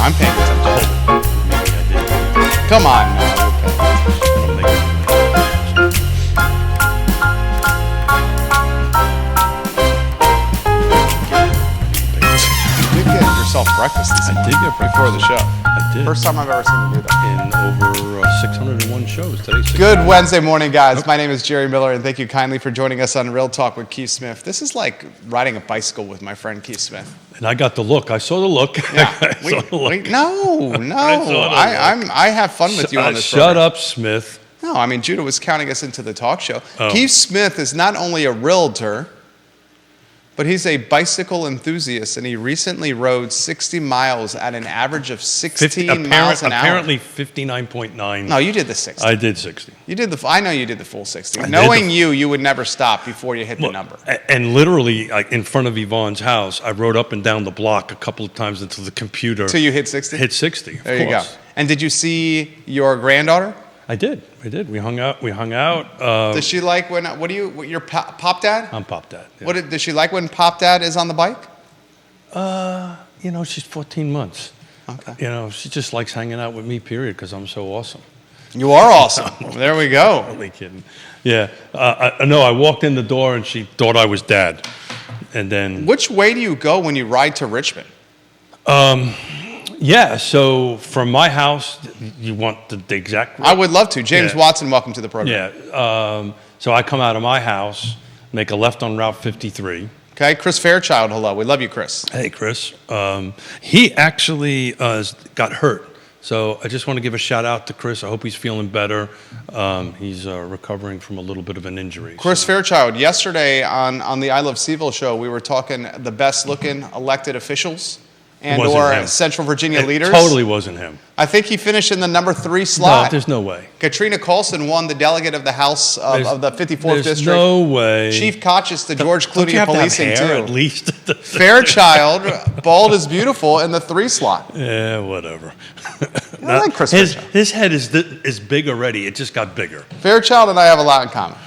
I'm paying attention. Maybe I did. Come on, now. I'm making- You did get yourself breakfast this I morning did get breakfast before the show. I did. First time I've ever seen you do that. In over 601 shows. Today's Good Wednesday morning, guys. My name is Jerry Miller, and thank you kindly for joining us on Real Talk with Keith Smith. This is like riding a bicycle with my friend Keith Smith. And I got the look. I saw the look. Yeah. I saw the look. No. I have fun with you on this Shut program. up, Smith. No, I mean, Judah was counting us into the talk show. Oh. Keith Smith is not only a realtor, but he's a bicycle enthusiast, and he recently rode 60 miles at an average of 16 miles an hour. Apparently 59.9. No, you did the 60. I did 60. You did I know you did the full 60. did Knowing the- you would never stop before you hit the Look, number. and literally, like in front of Yvonne's house, I rode up and down the block a couple of times until the computer So you hit 60? hit 60. There you go. And did you see your granddaughter? I did. We hung out. Does she like your pop dad? I'm Pop Dad. Yeah. Does she like when Pop Dad is on the bike? She's 14 months. Okay. She just likes hanging out with me, period, because I'm so awesome. You are awesome. There we go. Only kidding. Yeah. I walked in the door and she thought I was Dad. And then... Which way do you go when you ride to Richmond? Yeah, so from my house, you want the exact... I would love to. James Yeah. Watson, welcome to the program. Yeah. So I come out of my house, make a left on Route 53. Okay, Chris Fairchild, hello. We love you, Chris. Hey, Chris. He actually got hurt. So I just want to give a shout out to Chris. I hope he's feeling better. He's recovering from a little bit of an injury. Chris Fairchild, yesterday on the I Love Seville show, we were talking the best looking elected officials and Wasn't or him. Central Virginia It leaders. totally wasn't him. I think he finished in the number 3 No, slot. there's no way. Katrina Coulson won the delegate of the House of the 54th There's District. no way. Chief Kochis, the George Don't Clooney you of have to have policing, hair too. at least? Fairchild, bald is beautiful in the 3 slot. Yeah, whatever. I like Chris his Fairchild. head is big already. It just got bigger. Fairchild and I have a lot in common.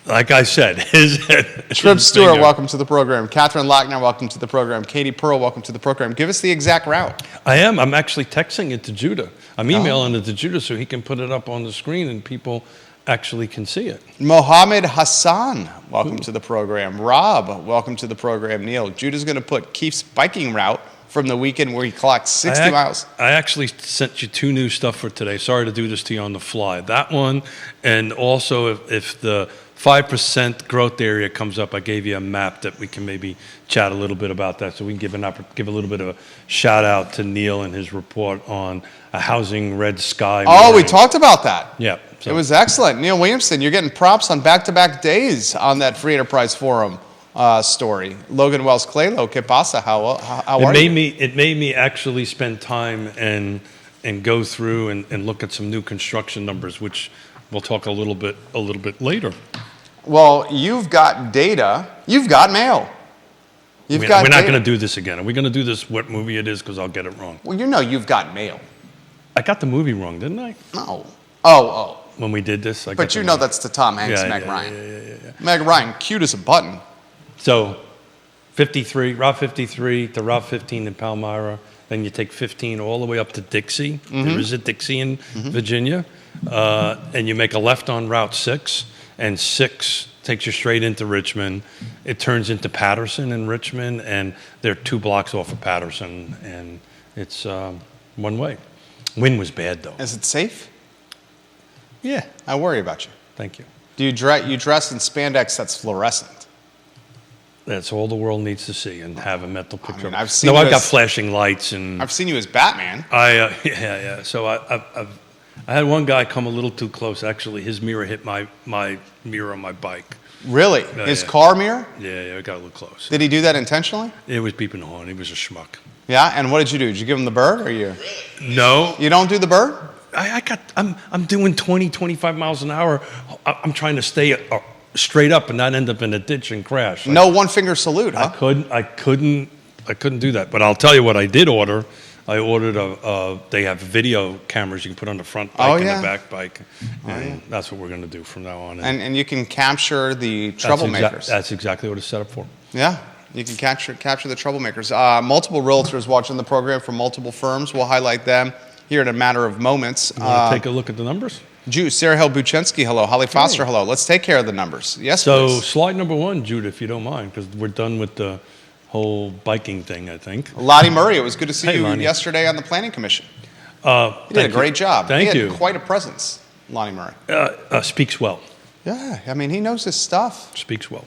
Like I said, his head. Trip is Stewart, bigger. welcome to the program. Catherine Lochner, welcome to the program. Katie Pearl, welcome to the program. Give us the exact route. I am. I'm actually texting it to Judah. I'm emailing it to Judah so he can put it up on the screen and people actually can see it. Mohammed Hassan, welcome to the program. Rob, welcome to the program. Neil, Judah's going to put Keith's biking route from the weekend where he clocked 60 miles. I actually sent you 2 new stuff for today. Sorry to do this to you on the fly. That one, and also if the 5% growth area comes up, I gave you a map that we can maybe chat a little bit about that, so we can give a little bit of a shout out to Neil and his report on a housing red sky. Oh, we morning. talked about that. Yeah. It was excellent. Neil Williamson, you're getting props on back-to-back days on that Free Enterprise Forum story. Logan Wells Claylo, ¿Qué pasa? How are you? It made me actually spend time and go through and look at some new construction numbers, which we'll talk a little bit later. Well, you've got data. You've got mail. We're not going to do this again. Are we going to do this what movie it is? Because I'll get it wrong. Well, you know you've got mail. I got the movie wrong, didn't I? No. Oh. When we did this? But you know that's the Tom Hanks, Yeah, Meg yeah, Ryan. yeah. Meg Ryan, cute as a button. So, Route 53 to Route 15 in Palmyra. Then you take 15 all the way up to Dixie. There is a Dixie in Virginia. And you make a left on Route 6. And 6 takes you straight into Richmond. It turns into Patterson in Richmond. And they're 2 blocks off of Patterson. And it's one way. Wind was bad, though. Is it safe? Yeah. I worry about you. Thank you. Do you dress in spandex that's fluorescent? That's all the world needs to see and have a mental picture. I've seen no, you I've got as- flashing lights and I've seen you as Batman. yeah. So I had one guy come a little too close. Actually, his mirror hit my mirror on my bike. Really? His yeah. car mirror? Yeah, I got a little close. Did he do that intentionally? It was beeping the horn. He was a schmuck. Yeah. And what did you do? Did you give him the bird, or you? No, You don't do the bird? I'm doing 20, 25 miles an hour. I'm trying to stay straight up and not end up in a ditch and crash. No one finger salute, huh? I couldn't do that. But I'll tell you what I did order. I ordered they have video cameras you can put on the front bike and the back bike. And that's what we're going to do from now on. And you can capture the troublemakers. That's exactly what it's set up for. Yeah. You can capture the troublemakers. Multiple realtors watching the program from multiple firms. We'll highlight them here in a matter of moments. Want to take a look at the numbers? Sarah Hill Buchensky, hello. Holly Foster, hello. Let's take care of the numbers. Yes, So please. slide number 1, Jude, if you don't mind, because we're done with the whole biking thing, I think. Lottie Murray, it was good to see Hey, you Lonnie. yesterday on the Planning Commission. You You did a great job. Thank he you. had quite a presence, Lonnie Murray. Speaks well. Yeah, I mean, he knows his stuff. Speaks well.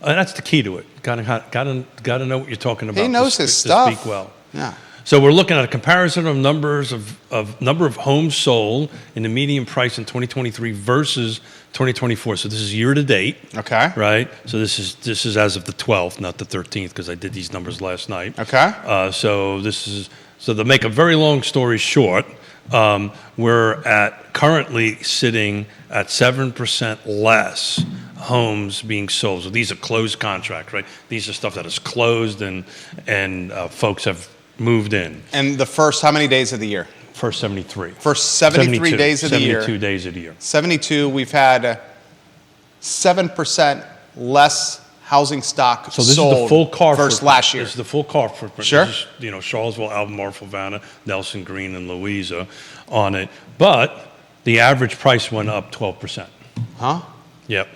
And that's the key to it. Got to know what you're talking about. He knows to his to stuff. speak well. Yeah. So we're looking at a comparison of numbers of number of homes sold in the median price in 2023 versus 2024. So this is year to date. Okay. Right. So this is as of the 12th, not the 13th, because I did these numbers last night. Okay. So to make a very long story short, we're currently sitting at 7% less homes being sold. So these are closed contracts, right? These are stuff that is closed and folks have moved in. And the first, how many days of the year? First 73. First 73 72 days of the year. 72 days of the year. 72, we've had 7% less housing stock So this sold is the full car versus footprint. last year. This is the full car footprint. Sure. This is, Charlottesville, Albemarle, Fluvanna, Nelson Green, and Louisa on it. But the average price went up 12%. Huh? Yep.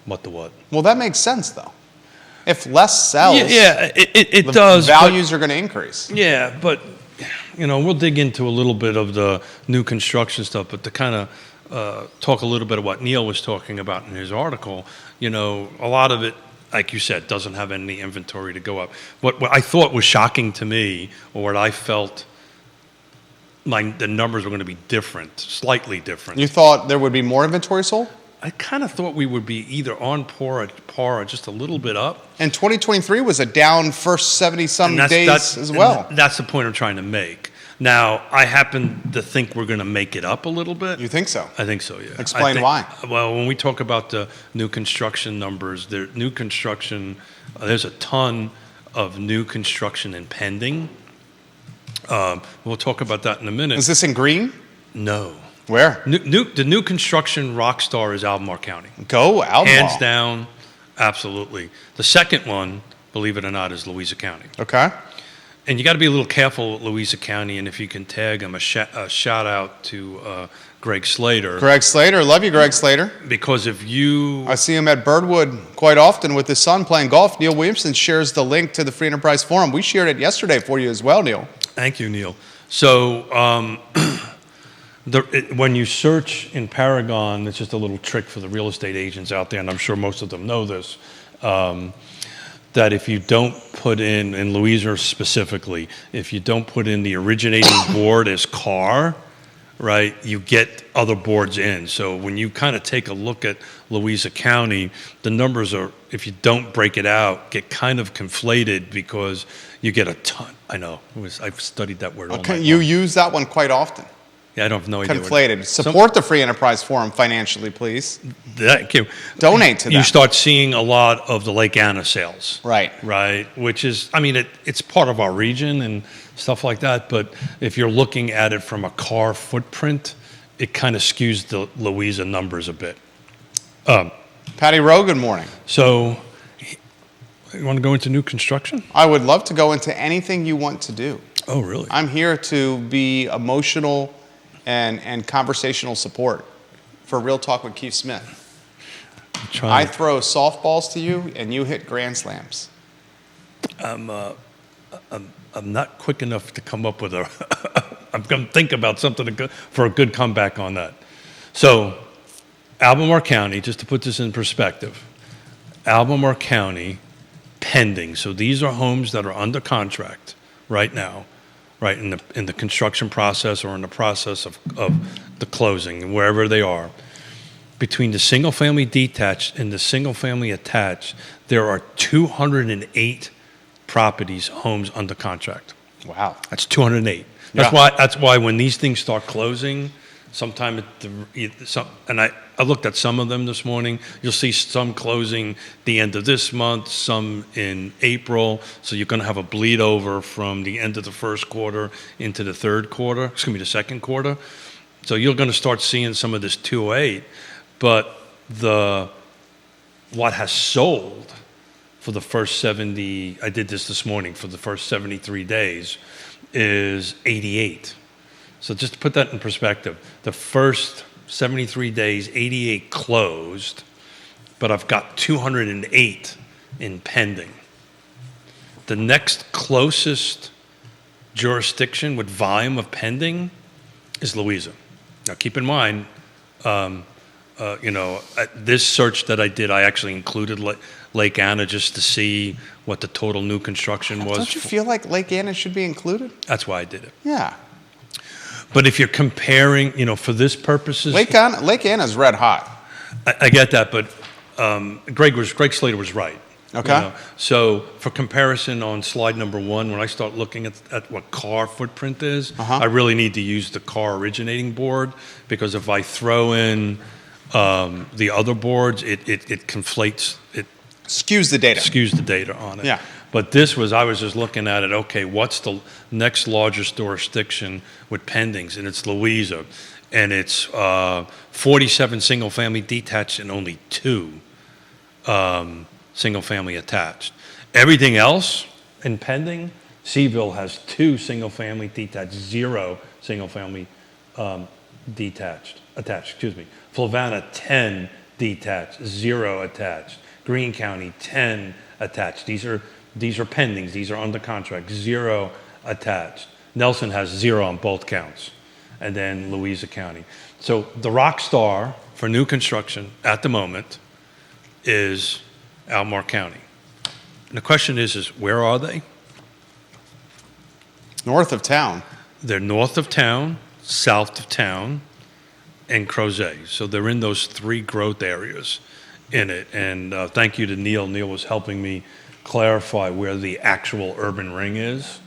What the what? Well, that makes sense, though. If less sells, it the does. values are going to increase. Yeah, but we'll dig into a little bit of the new construction stuff, but to kind of talk a little bit of what Neil was talking about in his article, a lot of it, like you said, doesn't have any inventory to go up. What I thought was shocking to me, or what I felt the numbers were going to be different, slightly different. You thought there would be more inventory sold? I kind of thought we would be either on par or just a little bit up. And 2023 was a down first 70-some And days as well. That's the point I'm trying to make. Now, I happen to think we're going to make it up a little bit. You think so? I think so, yeah. Explain why. Well, when we talk about the new construction numbers, there's a ton of new construction and pending. We'll talk about that in a minute. Is this in green? No. Where? The new construction rock star is Albemarle County. Go Albemarle. Hands down, absolutely. The second one, believe it or not, is Louisa County. Okay. And you got to be a little careful with Louisa County, and if you can tag them, a shout out to Greg Slater. Greg Slater. Love you, Greg Slater. Because if you... I see him at Birdwood quite often with his son playing golf. Neil Williamson shares the link to the Free Enterprise Forum. We shared it yesterday for you as well, Neil. Thank you, Neil. So when you search in Paragon, it's just a little trick for the real estate agents out there, and I'm sure most of them know this, that if you don't put in Louisa specifically, if you don't put in the originating board as car, right, you get other boards in. So when you kind of take a look at Louisa County, the numbers are, if you don't break it out, get kind of conflated because you get a ton. I know, I've studied that word all night You long. use that one quite often. Yeah, I don't have no idea. Conflated. Support the Free Enterprise Forum financially, please. Thank you. Donate to them. You start seeing a lot of the Lake Anna sales. Right. Right, which is, it's part of our region and stuff like that, but if you're looking at it from a car footprint, it kind of skews the Louisa numbers a bit. Patty Rowe, good morning. So, you want to go into new construction? I would love to go into anything you want to do. Oh, really? I'm here to be emotional and conversational support for Real Talk with Keith Smith. I throw softballs to you, and you hit grand slams. I'm not quick enough to come up with I'm going to think about something for a good comeback on that. So, Albemarle County, just to put this in perspective, Albemarle County pending. So these are homes that are under contract right now, right in the construction process or in the process of the closing, wherever they are. Between the single-family detached and the single-family attached, there are 208 properties, homes under contract. Wow. That's 208. Yeah. That's why when these things start closing, sometime and I looked at some of them this morning. You'll see some closing the end of this month, some in April. So you're going to have a bleed over from the end of the first quarter into the third quarter. It's going to be the second quarter. So you're going to start seeing some of this 208. But what has sold for the first 70, I did this morning, for the first 73 days is 88. So just to put that in perspective, the first 73 days, 88 closed, but I've got 208 in pending. The next closest jurisdiction with volume of pending is Louisa. Now keep in mind, this search that I did, I actually included Lake Anna just to see what the total new construction was. Don't you feel like Lake Anna should be included? That's why I did it. Yeah. But if you're comparing, for this purposes, Lake Anna's red hot. I get that, but Greg Slater was right. Okay. So for comparison on slide number 1, when I start looking at what car footprint is, I really need to use the car originating board, because if I throw in the other boards, it conflates, it skews the data on it. Yeah. But I was just looking at it, okay, what's the next largest jurisdiction with pendings? And it's Louisa. And it's 47 single-family detached and only 2 single-family attached. Everything else in pending, Seaville has 2 single-family detached, 0 single-family attached. Flavanna, 10 detached, 0 attached. Greene County, 10 attached. These are pendings. These are under contract, 0 attached. Nelson has 0 on both counts. And then Louisa County. So the rock star for new construction at the moment is Albemarle County. And the question is where are they? North of town. They're north of town, south of town, and Crozet. So they're in those 3 growth areas in it. And thank you to Neil. Neil was helping me clarify where the actual urban ring is.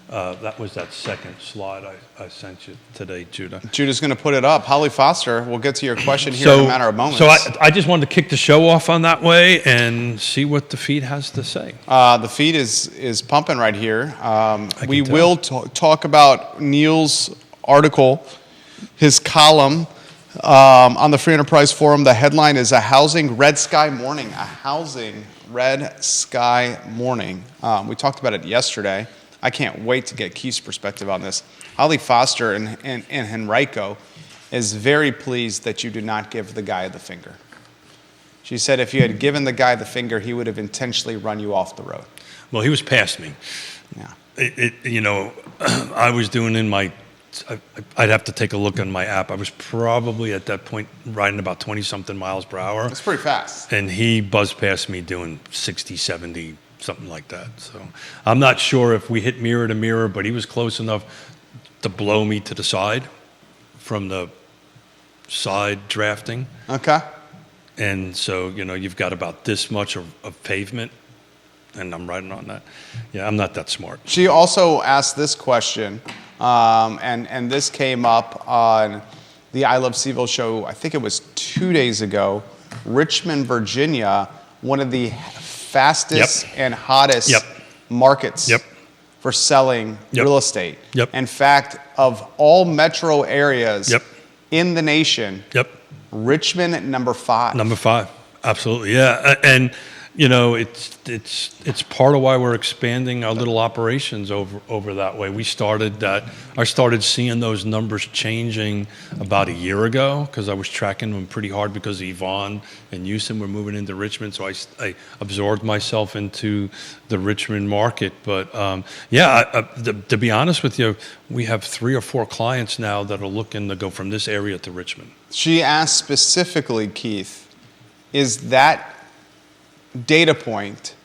That was that second slide I sent you today, Judah. Judah's going to put it up. Holly Foster, we'll get to your question here in a matter of moments. So I just wanted to kick the show off on that way and see what the feed has to say. The feed is pumping right here. We will talk about Neil's article, his column on the Free Enterprise Forum. The headline is A Housing Red Sky Morning. A Housing Red Sky Morning. We talked about it yesterday. I can't wait to get Keith's perspective on this. Holly Foster and Henrico is very pleased that you did not give the guy the finger. She said if you had given the guy the finger, he would have intentionally run you off the road. Well, he was past me. Yeah. I was doing I'd have to take a look on my app. I was probably at that point riding about 20-something miles per hour. It's pretty fast. And he buzzed past me doing 60, 70, something like that. So I'm not sure if we hit mirror to mirror, but he was close enough to blow me to the side from the side drafting. Okay. And so, you've got about this much of pavement, and I'm riding on that. Yeah, I'm not that smart. She also asked this question, and this came up on the I Love Seaville show, I think it was 2 days ago. Richmond, Virginia, one of the fastest and hottest markets for selling real estate. In fact, of all metro areas in the nation, Richmond number 5. Number 5, absolutely, yeah. And it's part of why we're expanding our little operations over that way. I started seeing those numbers changing about a year ago because I was tracking them pretty hard because Yvonne and Houston were moving into Richmond, so I absorbed myself into the Richmond market. But to be honest with you, we have 3 or 4 clients now that are looking to go from this area to Richmond. She asked specifically, Keith, is that data point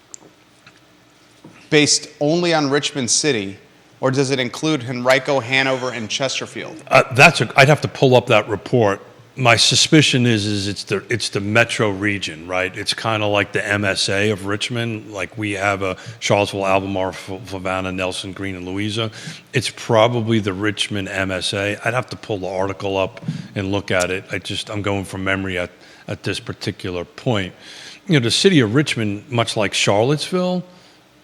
based only on Richmond City, or does it include Henrico, Hanover, and Chesterfield? I'd have to pull up that report. My suspicion is it's the metro region, right? It's kind of like the MSA of Richmond. Like we have a Charlottesville, Albemarle, Flavanna, Nelson, Greene, and Louisa. It's probably the Richmond MSA. I'd have to pull the article up and look at it. I'm going from memory at this particular point. The city of Richmond, much like Charlottesville,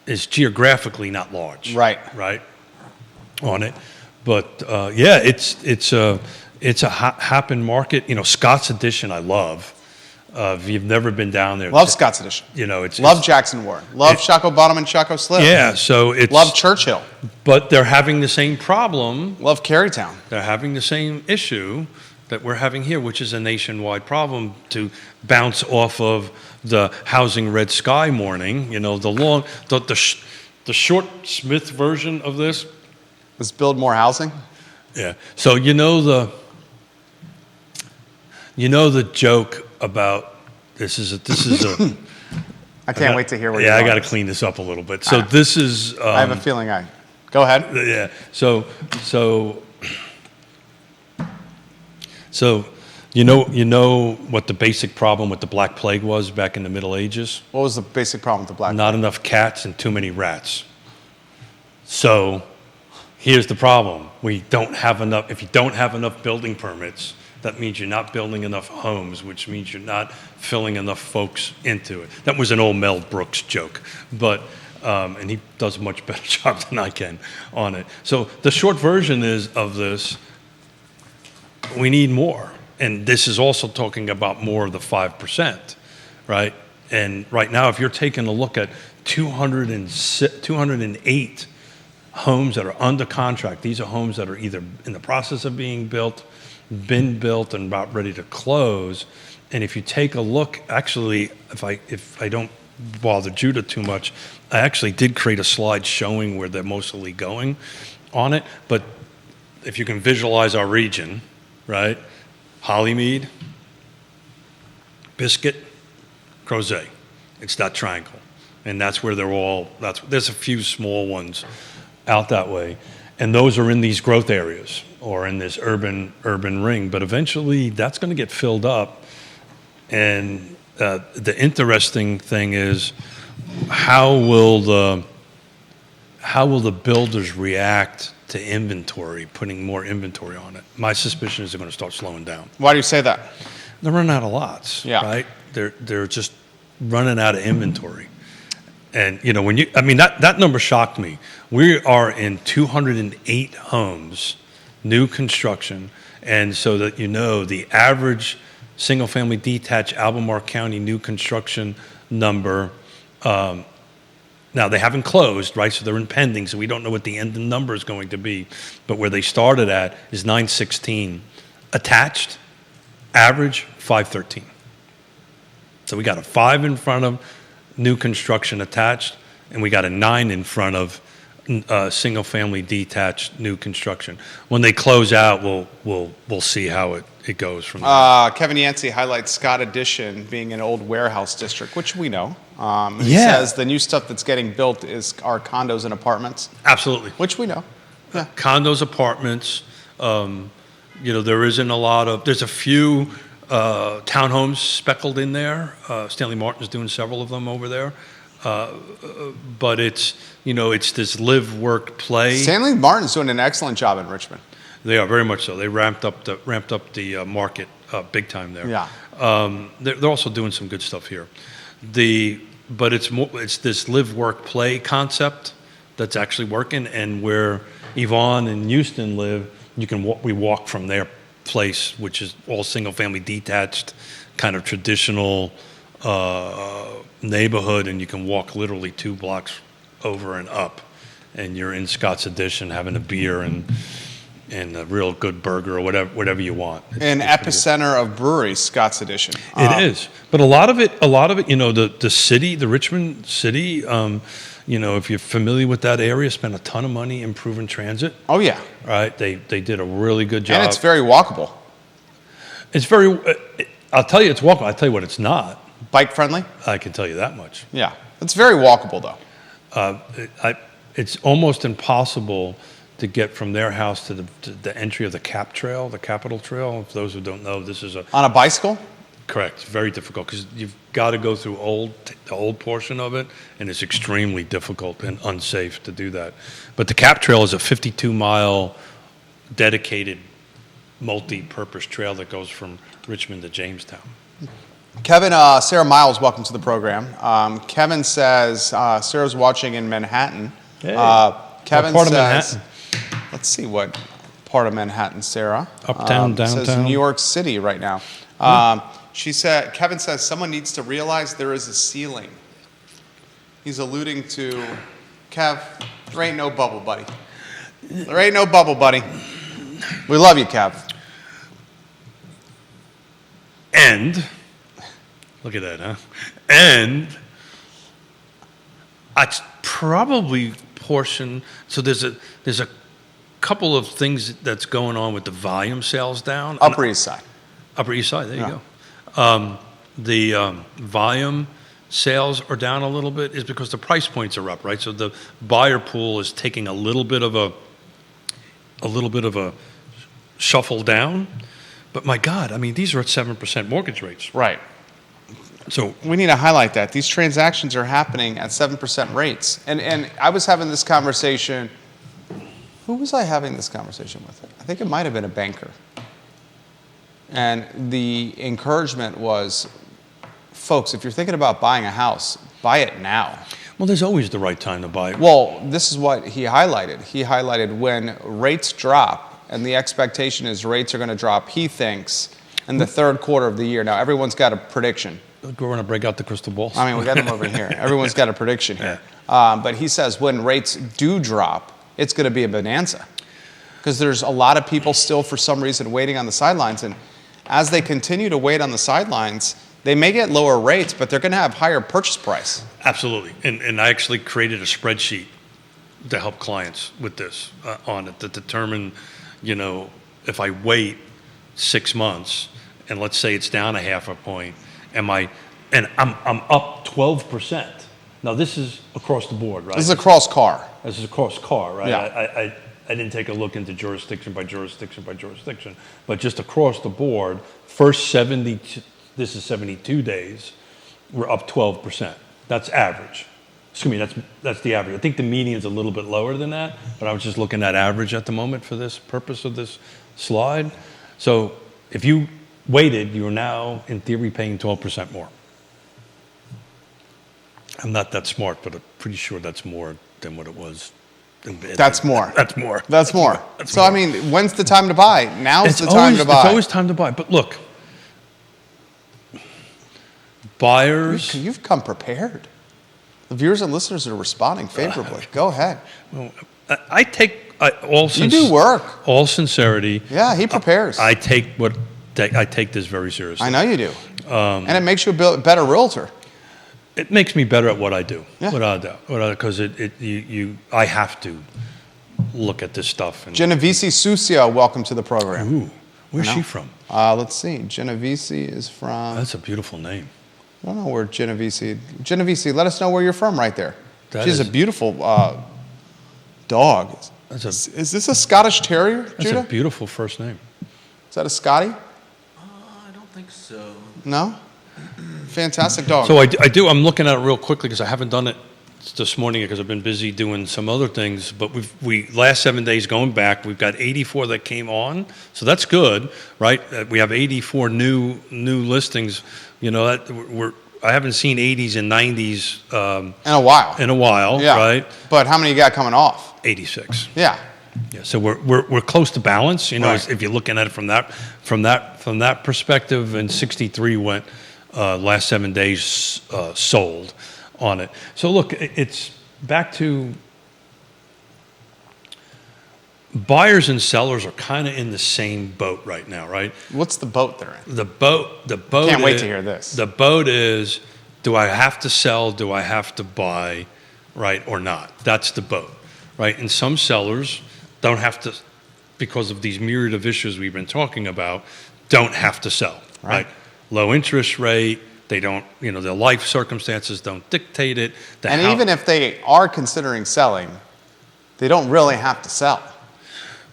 is geographically not large. Right. On it. But it's a happen market. Scott's Addition I love. If you've never been down there, Love Scott's Addition. you know, it's Love Jackson Ward. Love Shockoe Bottom and Shockoe Slip. yeah. So it's Love Churchill. but they're having the same problem. Love Carytown. They're having the same issue that we're having here, which is a nationwide problem to bounce off of the housing red sky morning. You know, the short Smith version of this. Let's build more housing. Yeah. So you know the joke about this is a I can't wait to hear what yeah, you're I got to on. clean this up a little bit. So this is I have a feeling Go ahead. yeah. So you know what the basic problem with the Black Plague was back in the Middle Ages? What was the basic problem with the Black Not enough cats and too many rats. So here's the problem. We don't have enough. If you don't have enough building permits, that means you're not building enough homes, which means you're not filling enough folks into it. That was an old Mel Brooks joke, but and he does a much better job than I can on it. So the short version of this, we need more. And this is also talking about more of the 5%, right? And right now, if you're taking a look at 208 homes that are under contract, these are homes that are either in the process of being built, been built, and about ready to close. And if you take a look, actually, if I don't bother Judah too much, I actually did create a slide showing where they're mostly going on it. But if you can visualize our region, right? Hollymead, Biscuit, Crozet. It's that triangle. And that's where there's a few small ones out that way. And those are in these growth areas or in this urban ring. But eventually that's going to get filled up. And the interesting thing is how will the builders react to inventory, putting more inventory on it? My suspicion is they're going to start slowing down. Why do you say that? They're running out of lots, right? They're just running out of inventory. And you know, that number shocked me. We are in 208 homes, new construction, and so that you know, the average single-family detached Albemarle County new construction number. Now, they haven't closed, right? So they're in pending, so we don't know what the end number is going to be. But where they started at is 916. Attached, average, 513. So we got a 5 in front of new construction attached, and we got a 9 in front of single-family detached new construction. When they close out, we'll see how it goes from there. Kevin Yancey highlights Scott Addition being an old warehouse district, which we know. He Yeah. says the new stuff that's getting built are condos and apartments, Absolutely. which we know. Yeah. Condos, apartments. There's a few townhomes speckled in there. Stanley Martin's doing several of them over there. But it's this live, work, play. Stanley Martin's doing an excellent job in Richmond. They are very much so. They ramped up the market big time there. Yeah. They're also doing some good stuff here. But it's this live, work, play concept that's actually working. And where Yvonne and Houston live, we walk from their place, which is all single family detached, kind of traditional neighborhood, and you can walk literally 2 blocks over and up, and you're in Scott's Addition having a beer and a real good burger or whatever you want. An epicenter of breweries, Scott's Addition. It is, but a lot of it, the Richmond city, if you're familiar with that area, spent a ton of money improving transit. Oh yeah, Right? They did a really good job. and it's very walkable. It's very. I'll tell you, it's walkable. I'll tell you what it's not. Bike friendly. I can tell you that much. Yeah, it's very walkable though. It's almost impossible to get from their house to the entry of the CAP Trail, the Capitol Trail. For those who don't know, this is On a bicycle. correct. Very difficult because you've got to go through the old portion of it, and it's extremely difficult and unsafe to do that. But the CAP Trail is a 52-mile dedicated multi-purpose trail that goes from Richmond to Jamestown. Kevin, Sarah Miles, welcome to the program. Kevin says Sarah's watching in Manhattan. Hey. Kevin What part of says, Manhattan? let's see what part of Manhattan, Sarah. Uptown, Says downtown? New York City right now. Kevin says someone needs to realize there is a ceiling. He's alluding to, Kev, there ain't no bubble, buddy. There ain't no bubble, buddy. We love you, Kev. And, look at that, huh? And it's probably portion, so there's a couple of things that's going on with the volume sales down. Upper East Side. Upper East Side, there Yeah. you go. The volume sales are down a little bit is because the price points are up, right? So the buyer pool is taking a little bit of a shuffle down. But my God, I mean, these are at 7% mortgage rates. Right. So We need to highlight that. These transactions are happening at 7% rates. And I was having this conversation. Who was I having this conversation with? I think it might have been a banker. And the encouragement was, folks, if you're thinking about buying a house, buy it now. well, there's always the right time to buy. Well, this is what he highlighted. He highlighted when rates drop, and the expectation is rates are going to drop, he thinks, in the third quarter of the year. Now, everyone's got a prediction. We're going to break out the crystal balls. I mean, we got them over here. Everyone's got a prediction here. But he says when rates do drop, it's going to be a bonanza. Because there's a lot of people still, for some reason, waiting on the sidelines. And as they continue to wait on the sidelines, they may get lower rates, but they're going to have higher purchase price. Absolutely. And I actually created a spreadsheet to help clients with this on it to determine, if I wait 6 months and let's say it's down a half a point, I'm up 12%. Now this is across the board, right? This is a cross car. This is across car, right? Yeah. I didn't take a look into jurisdiction by jurisdiction by jurisdiction, but just across the board, first this is 72 days, we're up 12%. That's average. Excuse me, that's the average. I think the median's a little bit lower than that, but I was just looking at average at the moment for this purpose of this slide. So if you waited, you're now, in theory, paying 12% more. I'm not that smart, but I'm pretty sure that's more than what it was. That's more. That's more. That's more. That's So, more. I mean, when's the time to buy? Now's the time to buy. It's always time to buy. But look, buyers. You've come prepared. The viewers and listeners are responding favorably. Go ahead. Well, I take all. You do work. All sincerity. Yeah, he prepares. I take this very seriously. I know you do. And it makes you a better realtor. It makes me better at what I do. Yeah. Without a doubt. Because I have to look at this stuff. And, Genovese Sucia, welcome to the program. ooh, where's she from? Let's see. Genovese is from. That's a beautiful name. I don't know where Genovese. Genovese, let us know where you're from right there. She's a beautiful dog. Is this a Scottish Terrier, That's Judah? a beautiful first name. Is that a Scotty? I don't think so. No? Fantastic dog. So I do. I'm looking at it real quickly because I haven't done it this morning because I've been busy doing some other things. But we last 7 days going back, we've got 84 that came on, so that's good, right? We have 84 new listings. I haven't seen 80s and 90s in a while. in a while, Yeah. right? But how many you got coming off? 86. Yeah. Yeah, so we're close to balance. Right. If you're looking at it from that perspective, and 63 went last 7 days sold on it. So look, it's back to buyers and sellers are kind of in the same boat right now, right? What's the boat they're in? The boat. Can't wait to hear this. The boat is: do I have to sell? Do I have to buy? Right or not? That's the boat, right? And some sellers don't have to, because of these myriad of issues we've been talking about, don't have to sell, right? Low interest rate. They don't, their life circumstances don't dictate it. And even if they are considering selling, they don't really have to sell.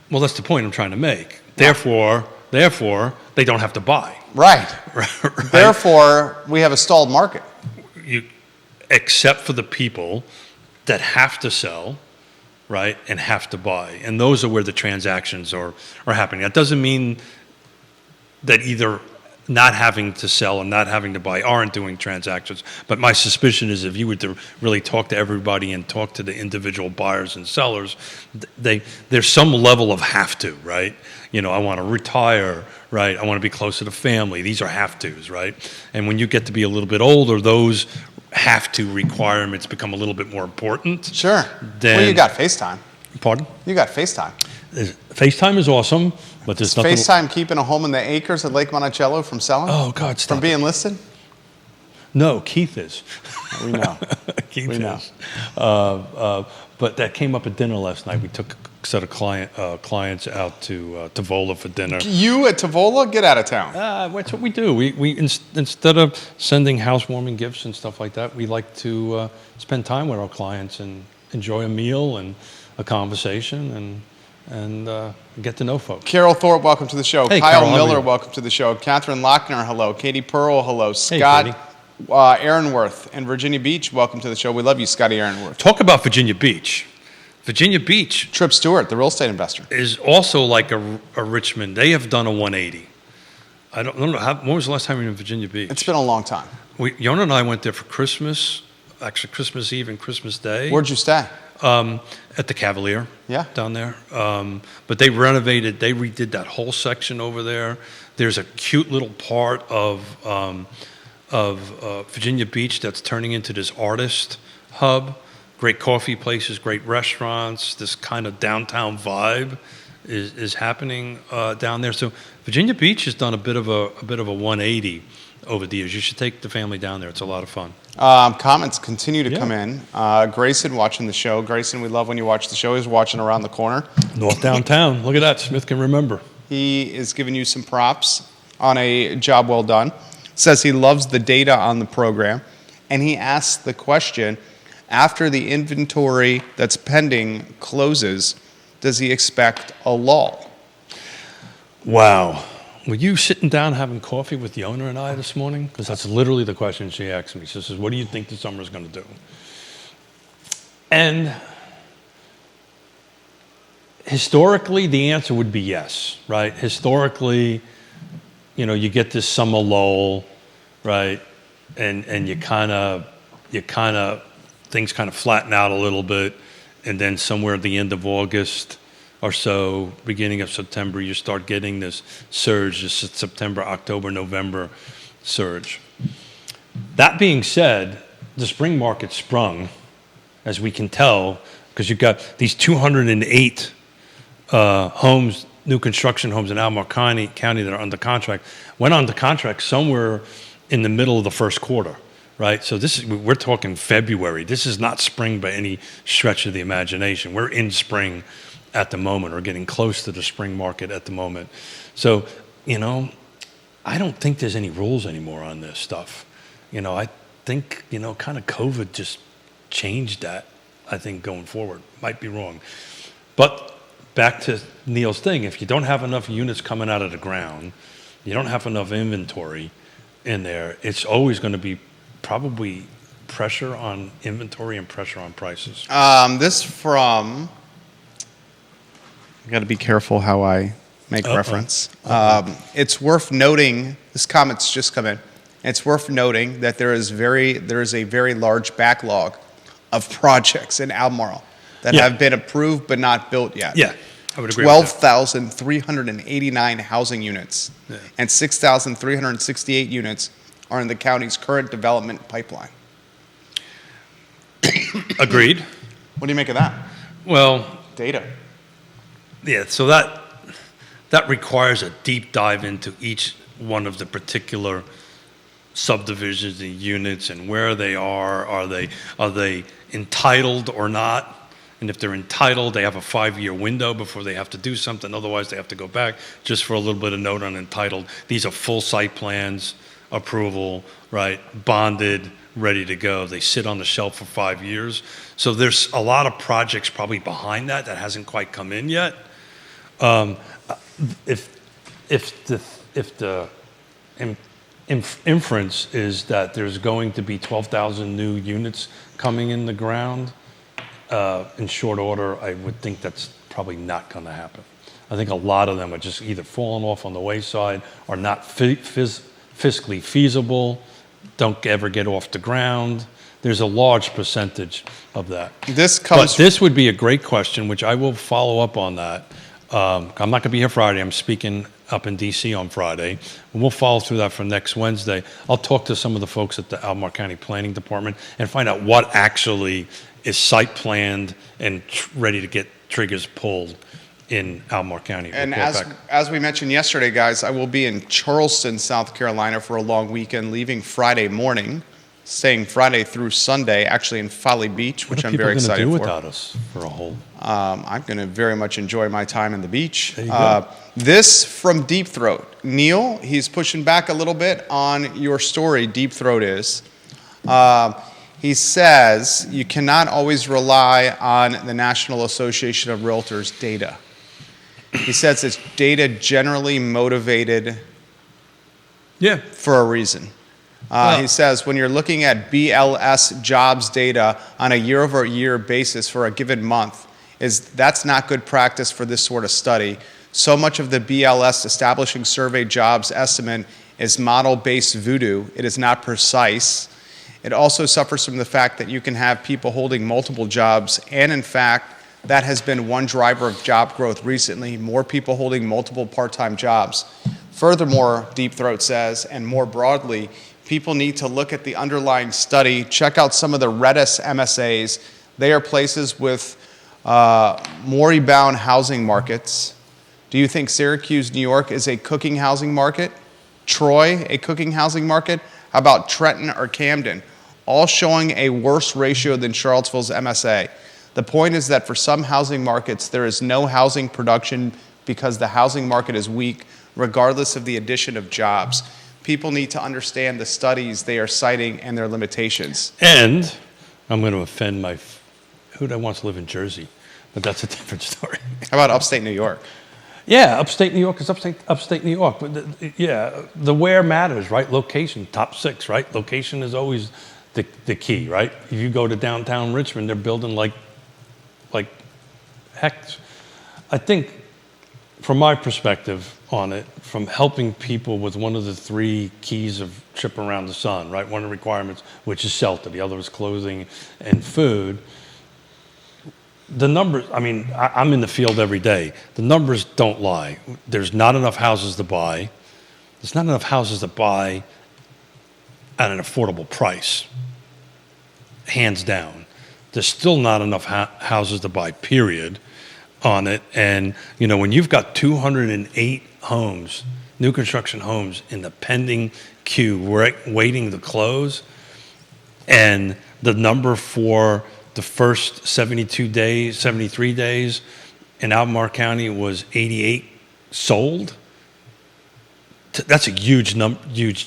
Well, that's the point I'm trying to make. Therefore, they don't have to buy. Right. Right? Therefore, we have a stalled market. Except for the people that have to sell, right, and have to buy. And those are where the transactions are happening. That doesn't mean that either not having to sell and not having to buy aren't doing transactions. But my suspicion is if you were to really talk to everybody and talk to the individual buyers and sellers, there's some level of have to, right? I want to retire, right? I want to be closer to family. These are have tos, right? And when you get to be a little bit older, those have to requirements become a little bit more important. Sure. Then, Well, you got FaceTime. Pardon? You got FaceTime. FaceTime is awesome, but there's nothing. FaceTime keeping a home in the acres at Lake Monticello from selling? Oh God, stop! From being listed? No, Keith is. We know. Keith We know. is. But that came up at dinner last night. We took a set of clients out to Tavola for dinner. You at Tavola? Get out of town. That's what we do. We instead of sending housewarming gifts and stuff like that, we like to spend time with our clients and enjoy a meal and a conversation and get to know folks. Carol Thorpe, welcome to the show. Hey, Kyle Carol, how are Miller, you? welcome to the show. Catherine Lochner, hello. Katie Pearl, hello. Hey, Scott Katie. Aaronworth and Virginia Beach, welcome to the show. We love you, Scotty Aaronworth. Talk about Virginia Beach. Virginia Beach Trip Stewart, the real estate investor. is also like a Richmond. They have done a 180. I don't know. When was the last time you were in Virginia Beach? It's been a long time. Yona and I went there for Christmas, actually Christmas Eve and Christmas Day. Where'd you stay? At the Cavalier. Yeah. Down there. But they redid that whole section over there. There's a cute little part of Virginia Beach that's turning into this artist hub. Great coffee places, great restaurants. This kind of downtown vibe is happening down there. So Virginia Beach has done a bit of a 180 over the years. You should take the family down there. It's a lot of fun. Comments continue to Yeah. come in. Grayson watching the show. Grayson, we love when you watch the show. He's watching around the corner. North downtown. Look at that. Smith can remember. He is giving you some props on a job well done. Says he loves the data on the program. And he asks the question, after the inventory that's pending closes, does he expect a lull? Wow. Were you sitting down having coffee with the owner and I this morning? Because that's literally the question she asked me. She says, what do you think the summer is going to do? And historically, the answer would be yes, right? Historically, you get this summer lull, right? And you kind of, things kind of flatten out a little bit. And then somewhere at the end of August or so, beginning of September, you start getting this surge, this September, October, November surge. That being said, the spring market sprung, as we can tell, because you've got these 208 homes, new construction homes in Albemarle County that are under contract, went under contract somewhere in the middle of the first quarter, right? So we're talking February. This is not spring by any stretch of the imagination. We're in spring at the moment, or getting close to the spring market at the moment. So, I don't think there's any rules anymore on this stuff. I think, kind of COVID just changed that, I think, going forward. Might be wrong. But back to Neil's thing, if you don't have enough units coming out of the ground, you don't have enough inventory in there, it's always going to be probably pressure on inventory and pressure on prices. This from... I got to be careful how I make reference. It's worth noting, this comment's just come in. It's worth noting that there is a very large backlog of projects in Albemarle that have been approved but not built yet. Yeah, I would agree with that. 12,389 housing units and 6,368 units are in the county's current development pipeline. Agreed. What do you make of that? Well, Data. yeah, so that requires a deep dive into each one of the particular subdivisions and units and where they are. Are they entitled or not? And if they're entitled, they have a 5-year window before they have to do something. Otherwise, they have to go back. Just for a little bit of note on entitled, these are full site plans, approval, right? Bonded, ready to go. They sit on the shelf for 5 years. So there's a lot of projects probably behind that hasn't quite come in yet. If the inference is that there's going to be 12,000 new units coming in the ground in short order, I would think that's probably not going to happen. I think a lot of them are just either falling off on the wayside or not fiscally feasible, don't ever get off the ground. There's a large percentage of that. But this would be a great question, which I will follow up on that. I'm not going to be here Friday. I'm speaking up in D.C. on Friday. And we'll follow through that for next Wednesday. I'll talk to some of the folks at the Albemarle County Planning Department and find out what actually is site planned and ready to get triggers pulled in Albemarle County. And as we mentioned yesterday, guys, I will be in Charleston, South Carolina for a long weekend, leaving Friday morning, staying Friday through Sunday, actually in Folly Beach, which I'm very excited for. What are people going to do without us for a whole? I'm going to very much enjoy my time in the beach. There you go. This from Deep Throat. Neil, he's pushing back a little bit on your story, Deep Throat is. He says you cannot always rely on the National Association of Realtors data. He says it's data generally motivated for a reason. He says when you're looking at BLS jobs data on a year-over-year basis for a given month, that's not good practice for this sort of study. So much of the BLS establishing survey jobs estimate is model-based voodoo. It is not precise. It also suffers from the fact that you can have people holding multiple jobs, and in fact, that has been one driver of job growth recently, more people holding multiple part-time jobs. Furthermore, Deep Throat says, and more broadly, people need to look at the underlying study, check out some of the Redis MSAs. They are places with moribund housing markets. Do you think Syracuse, New York is a cooking housing market? Troy, a cooking housing market? How about Trenton or Camden? All showing a worse ratio than Charlottesville's MSA. The point is that for some housing markets, there is no housing production because the housing market is weak, regardless of the addition of jobs. People need to understand the studies they are citing and their limitations. And I'm going to offend who wants to live in Jersey? But that's a different story. How about upstate New York? Yeah, upstate New York is upstate New York. But the where matters, right? Location, top 6, right? Location is always the key, right? If you go to downtown Richmond, they're building like heck. I think, from my perspective on it, from helping people with one of the 3 keys of trip around the sun, right? One of the requirements, which is shelter, the other is clothing and food. The numbers, I mean, I'm in the field every day. The numbers don't lie. There's not enough houses to buy. There's not enough houses to buy at an affordable price, hands down. There's still not enough houses to buy, period, on it. And, when you've got 208 homes, new construction homes, in the pending queue, waiting to close, and the number for the first 73 days in Albemarle County was 88 sold, that's a huge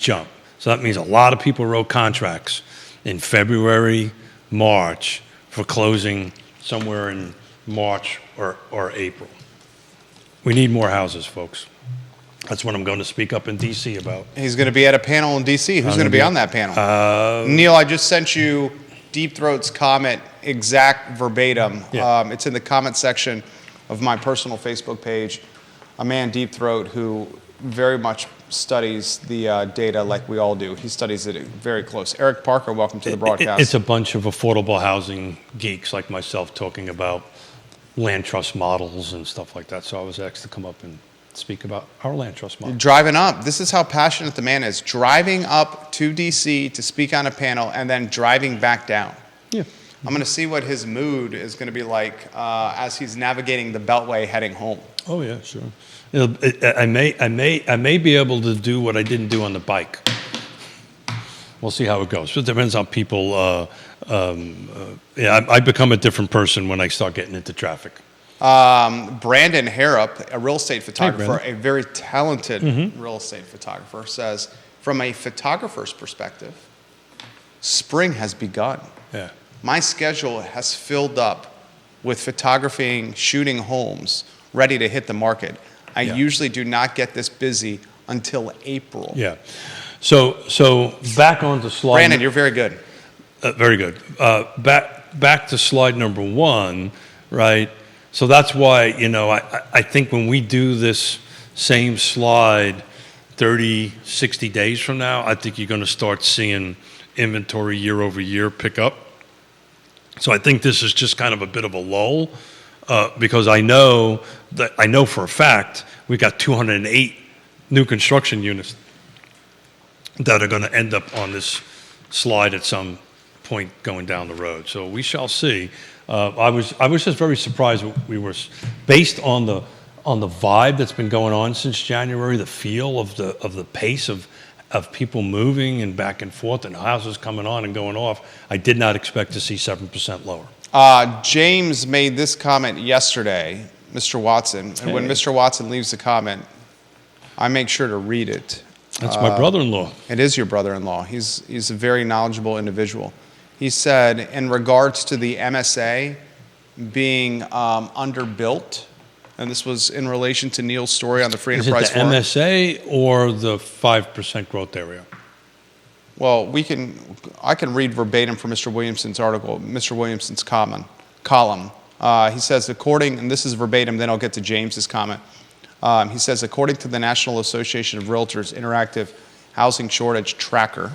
jump. So that means a lot of people wrote contracts in February, March, for closing somewhere in March or April. We need more houses, folks. That's what I'm going to speak up in D.C. about. He's going to be at a panel in D.C. Who's going to be on that panel? Neil, I just sent you Deep Throat's comment, exact verbatim. Yeah. It's in the comment section of my personal Facebook page. A man, Deep Throat, who very much studies the data like we all do. He studies it very close. Eric Parker, welcome to the broadcast. It's a bunch of affordable housing geeks like myself talking about land trust models and stuff like that. So I was asked to come up and speak about our land trust model. Driving up. This is how passionate the man is. Driving up to D.C. to speak on a panel and then driving back down. Yeah. I'm going to see what his mood is going to be like as he's navigating the Beltway heading home. Oh yeah, sure. I may be able to do what I didn't do on the bike. We'll see how it goes. It depends on people. I become a different person when I start getting into traffic. Brandon Harrop, a real estate photographer, Hey, a very talented real estate photographer, says, from a photographer's perspective, spring has begun. Yeah. My schedule has filled up with photographing, shooting homes ready to hit the market. I usually do not get this busy until April. Yeah. So back on to slide. Brandon, you're very good. Very good. Back to slide number 1, right? So that's why, I think when we do this same slide 30, 60 days from now, I think you're going to start seeing inventory year over year pick up. So I think this is just kind of a bit of a lull, because I know for a fact we've got 208 new construction units that are going to end up on this slide at some point going down the road. So we shall see. I was just very surprised. We were, based on the vibe that's been going on since January, the feel of the pace of people moving and back and forth and houses coming on and going off. I did not expect to see 7% lower. James made this comment yesterday, Mr. Watson, and when Mr. Watson leaves the comment, I make sure to read it. That's my brother-in-law. It is your brother-in-law. He's a very knowledgeable individual. He said, in regards to the MSA being underbuilt, and this was in relation to Neil's story on the Free Is it Enterprise the Forum. MSA or the 5% growth area? Well, I can read verbatim from Mr. Williamson's article, Mr. Williamson's column. He says, and this is verbatim, then I'll get to James's comment. He says, according to the National Association of Realtors Interactive Housing Shortage Tracker,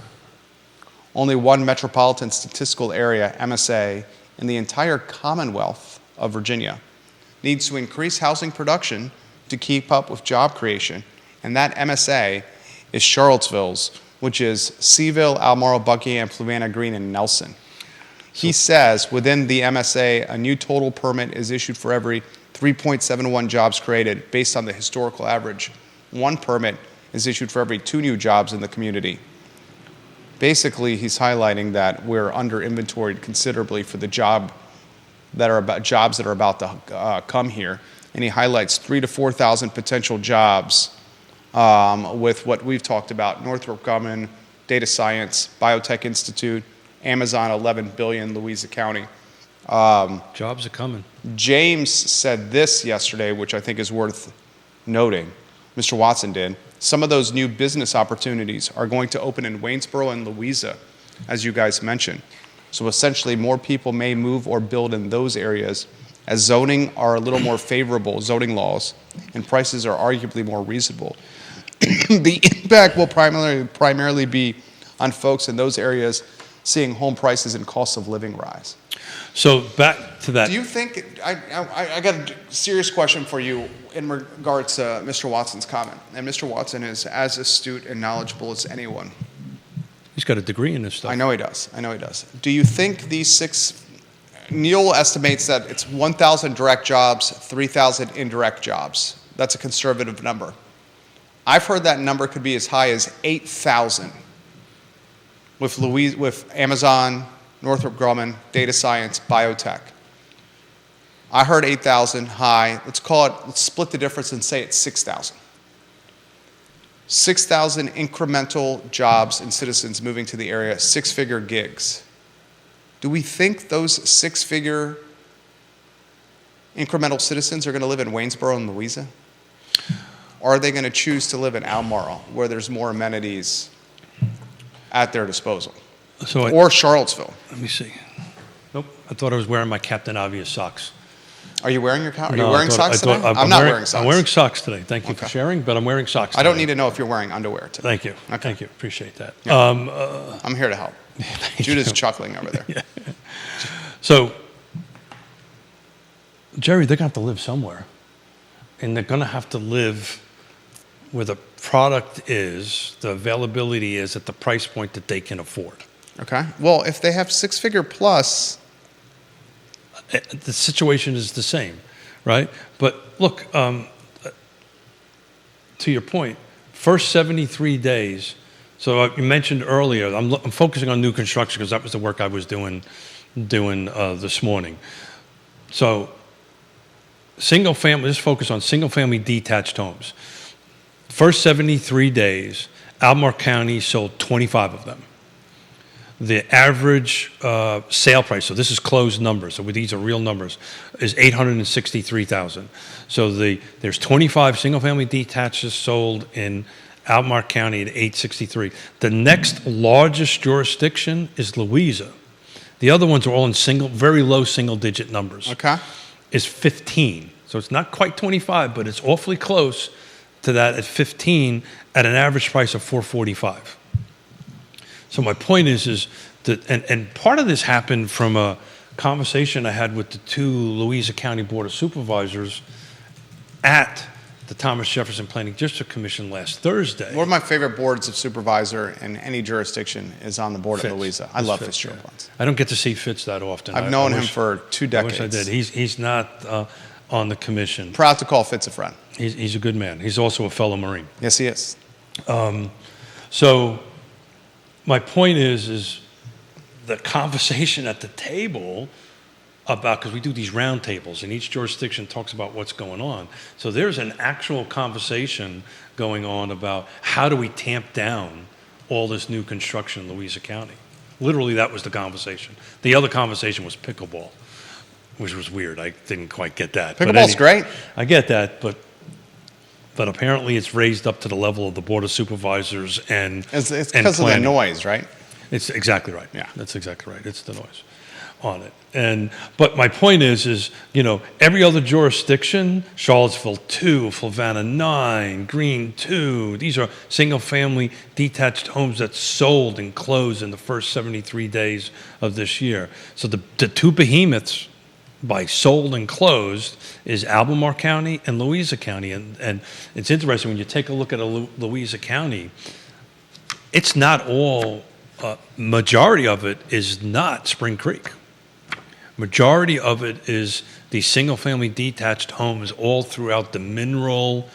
only one metropolitan statistical area, MSA, in the entire Commonwealth of Virginia needs to increase housing production to keep up with job creation. And that MSA is Charlottesville's, which is Seaville, Albemarle, Buckingham, Fluvanna, Greene, and Nelson. He says within the MSA, a new total permit is issued for every 3.71 jobs created based on the historical average. One permit is issued for every 2 new jobs in the community. Basically, he's highlighting that we're under inventoried considerably for the jobs that are about to come here, and he highlights 3,000 to 4,000 potential jobs with what we've talked about: Northrop Grumman, Data Science, Biotech Institute, Amazon, 11 billion, Louisa County. Jobs are coming. James said this yesterday, which I think is worth noting. Mr. Watson did. Some of those new business opportunities are going to open in Waynesboro and Louisa, as you guys mentioned. So essentially, more people may move or build in those areas, as zoning are a little more favorable, zoning laws, and prices are arguably more reasonable. The impact will primarily be on folks in those areas seeing home prices and costs of living rise. So back to that. Do you think, I got a serious question for you in regards to Mr. Watson's comment. And Mr. Watson is as astute and knowledgeable as anyone. He's got a degree in this stuff. I know he does. Do you think these Neil estimates that it's 1,000 direct jobs, 3,000 indirect jobs. That's a conservative number. I've heard that number could be as high as 8,000 with Amazon, Northrop Grumman, Data Science, Biotech. I heard 8,000 high. Let's split the difference and say it's 6,000. 6,000 incremental jobs and citizens moving to the area, 6-figure gigs. Do we think those 6-figure incremental citizens are going to live in Waynesboro and Louisa? Or are they going to choose to live in Albemarle, where there's more amenities at their disposal? Or Charlottesville? Let me see. Nope. I thought I was wearing my Captain Obvious socks. Are you wearing socks today? I'm not wearing socks. I'm wearing socks today. Thank you for sharing, but I'm wearing socks today. I don't need to know if you're wearing underwear today. Thank you. Okay. Thank you. Appreciate that. Yeah. I'm here to help. Judah's chuckling over there. Yeah. So, Jerry, they're going to have to live somewhere. And they're going to have to live where the product is, the availability is at the price point that they can afford. Okay. Well, if they have 6-figure plus, the situation is the same, right? But look, to your point, first 73 days. So you mentioned earlier, I'm focusing on new construction because that was the work I was doing this morning. So single family, just focus on single family detached homes. First 73 days, Albemarle County sold 25 of them. The average sale price, so this is closed numbers, so these are real numbers, is $863,000. So there's 25 single-family detaches sold in Albemarle County at $863,000. The next largest jurisdiction is Louisa. The other ones are all in very low single-digit numbers. Okay. Is 15. So it's not quite 25, but it's awfully close to that at 15 at an average price of 445. So my point is that, and part of this happened from a conversation I had with the two Louisa County Board of Supervisors at the Thomas Jefferson Planning District Commission last Thursday. One of my favorite boards of supervisor in any jurisdiction is on the board Fitz. of Louisa. I It's love Fitz, Fitzgerald yeah. Plans. I don't get to see Fitz that often. I've I known him wish- for 2 I decades. wish I did. He's not on the commission. Proud to call Fitz a friend. He's a good man. He's also a fellow Marine. Yes, he is. So my point is the conversation at the table about, because we do these round tables and each jurisdiction talks about what's going on. So there's an actual conversation going on about how do we tamp down all this new construction in Louisa County. Literally, that was the conversation. The other conversation was pickleball, which was weird. I didn't quite get that. But Pickleball's great. I get that, but apparently it's raised up to the level of the Board of Supervisors and It's and because of the planning. noise, right? It's exactly right. Yeah. That's exactly right. It's the noise on it. But my point is, every other jurisdiction, Charlottesville 2, Flavanna 9, Greene 2, these are single-family detached homes that sold and closed in the first 73 days of this year. So the two behemoths by sold and closed is Albemarle County and Louisa County. And it's interesting, when you take a look at Louisa County, it's not all, majority of it is not Spring Creek. Majority of it is these single-family detached homes all throughout the Mineral,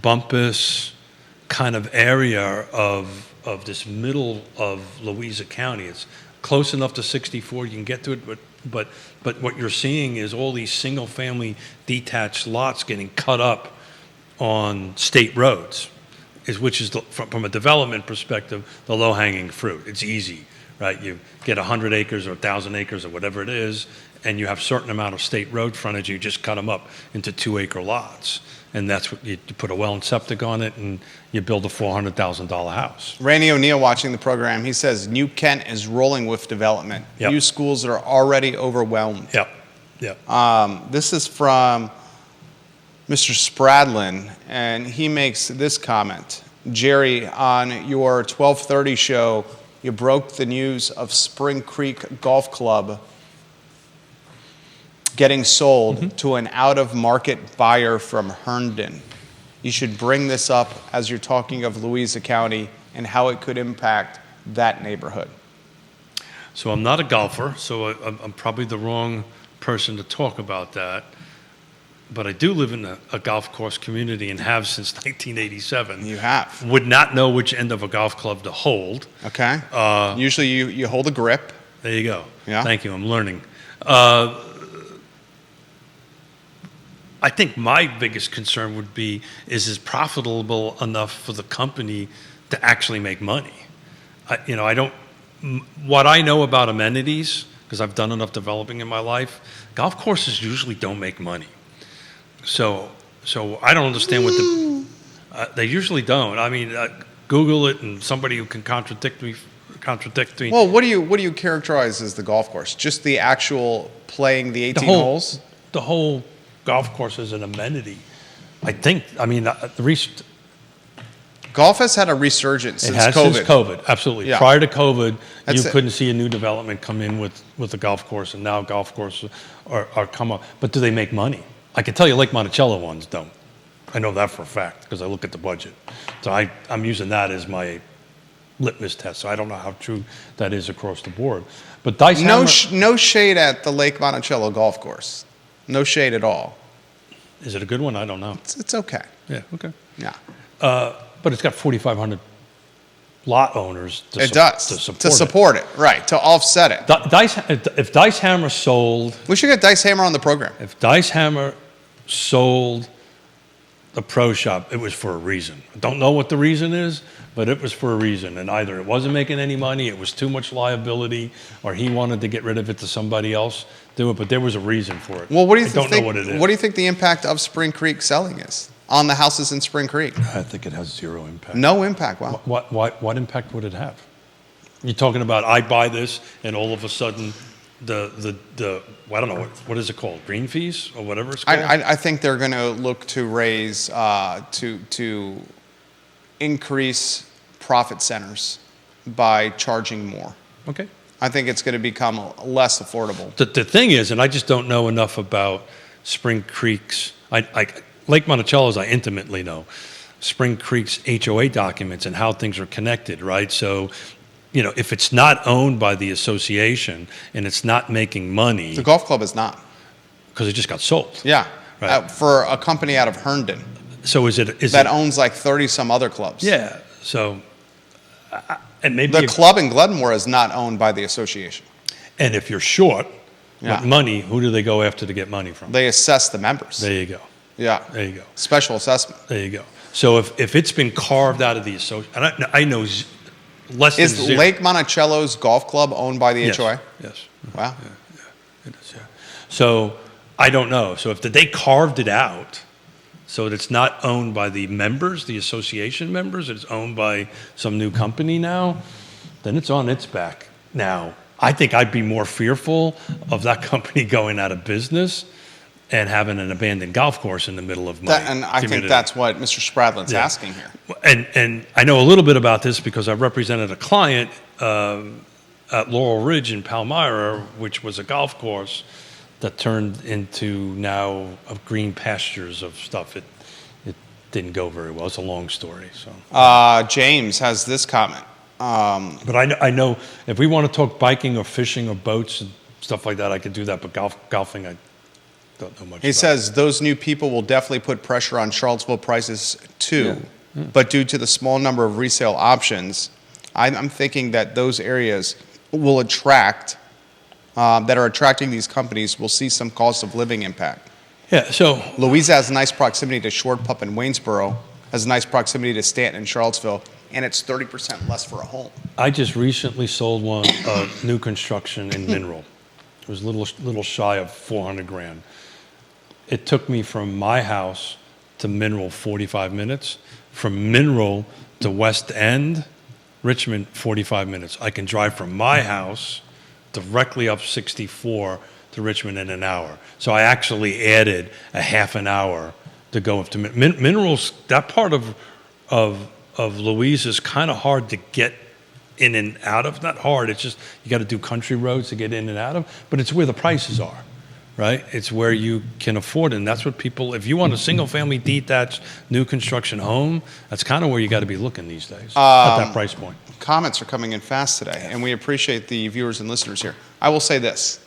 Bumpus kind of area of this middle of Louisa County. It's close enough to 64 you can get to it, but what you're seeing is all these single-family detached lots getting cut up on state roads, which is from a development perspective the low-hanging fruit. It's easy, right? You get 100 acres or 1,000 acres or whatever it is, and you have a certain amount of state road frontage. You just cut them up into 2-acre lots, and that's what you put a well and septic on it, and you build a $400,000 house. Randy O'Neill watching the program, he says New Kent is rolling with development. Yep. New schools are already overwhelmed. Yep. This is from Mr. Spradlin, and he makes this comment. Jerry, on your 12:30 show, you broke the news of Spring Creek Golf Club getting sold to an out-of-market buyer from Herndon. You should bring this up as you're talking of Louisa County and how it could impact that neighborhood. So I'm not a golfer, so I'm probably the wrong person to talk about that. But I do live in a golf course community and have since 1987. You have. Would not know which end of a golf club to hold. Okay. Usually you hold a grip. There you go. Yeah. Thank you. I'm learning. I think my biggest concern would be, is it profitable enough for the company to actually make money? What I know about amenities, because I've done enough developing in my life, golf courses usually don't make money. So I don't understand what they usually don't. I mean, Google it, and somebody who can contradict me. Well, what do you characterize as the golf course? Just the actual playing the 18 holes? The whole golf course is an amenity. I think. I mean, Golf has had a resurgence it since has COVID. since COVID. Absolutely. Yeah. Prior to COVID, That's you it. couldn't see a new development come in with a golf course, and now golf courses are come up. But do they make money? I can tell you, Lake Monticello ones don't. I know that for a fact because I look at the budget. So I'm using that as my litmus test. So I don't know how true that is across the board. But Dice No, Hammer, no shade at the Lake Monticello golf course. No shade at all. is it a good one? I don't know. It's okay. Yeah. Okay. Yeah. But it's got 4,500 lot owners to It does. to support it. it. Right. To offset it. If Dice Hammer sold, We should get Dice Hammer on the program. if Dice Hammer sold the pro shop, it was for a reason. I don't know what the reason is, but it was for a reason. And either it wasn't making any money, it was too much liability, or he wanted to get rid of it to somebody else do it. But there was a reason for it. Well, what do you I think? don't know what it is. What do you think the impact of Spring Creek selling is on the houses in Spring Creek? I think it has zero impact. No impact. Wow. What impact would it have? You're talking about I buy this and all of a sudden I don't know, what is it called? Green fees or whatever it's called? I think they're going to look to raise, to increase profit centers by charging more. Okay. I think it's going to become less affordable. The thing is, and I just don't know enough about Spring Creek's, Lake Monticello's I intimately know, Spring Creek's HOA documents and how things are connected, right? So, if it's not owned by the association and it's not making money, The golf club is not. because it just got sold. Yeah. Right. For a company out of Herndon So is that it? owns like 30 some other clubs. Yeah. So, and maybe The club in Glenmore is not owned by the association. and if you're short Yeah. with money, who do they go after to get money from? They assess the members. There you go. Yeah. There you go. Special assessment. There you go. So if it's been carved out of the association, and I know less than Is zero. Lake Monticello's golf club owned by the Yes, HOA? Yes. Wow. It is, yeah. So I don't know. So if they carved it out so that it's not owned by the members, the association members, it's owned by some new company now, then it's on its back. Now, I think I'd be more fearful of that company going out of business and having an abandoned golf course in the middle of my And I think community. that's what Mr. Spradlin's Yeah. asking here. And I know a little bit about this because I represented a client at Laurel Ridge in Palmyra, which was a golf course that turned into now of green pastures of stuff. It didn't go very well. It's a long story. So, James has this comment. but I know if we want to talk biking or fishing or boats and stuff like that, I could do that. But golfing, I don't know much. He about. says those new people will definitely put pressure on Charlottesville prices too. But due to the small number of resale options, I'm thinking that those areas will attract, that are attracting these companies, will see some cost of living impact. Yeah. So Louisa has a nice proximity to Short Pup in Waynesboro, has a nice proximity to Stanton and Charlottesville, and it's 30% less for a home. I just recently sold one new construction in Mineral. It was a little shy of 400 grand. It took me from my house to Mineral 45 minutes. From Mineral to West End, Richmond, 45 minutes. I can drive from my house directly up 64 to Richmond in an hour. So I actually added a half an hour to go up to Minerals. That part of Louise is kind of hard to get in and out of. Not hard, it's just you got to do country roads to get in and out of, but it's where the prices are, right? It's where you can afford it, and that's what people, if you want a single-family detached new construction home, that's kind of where you got to be looking these days at that price point. Comments are coming in fast today, and we appreciate the viewers and listeners here. I will say this.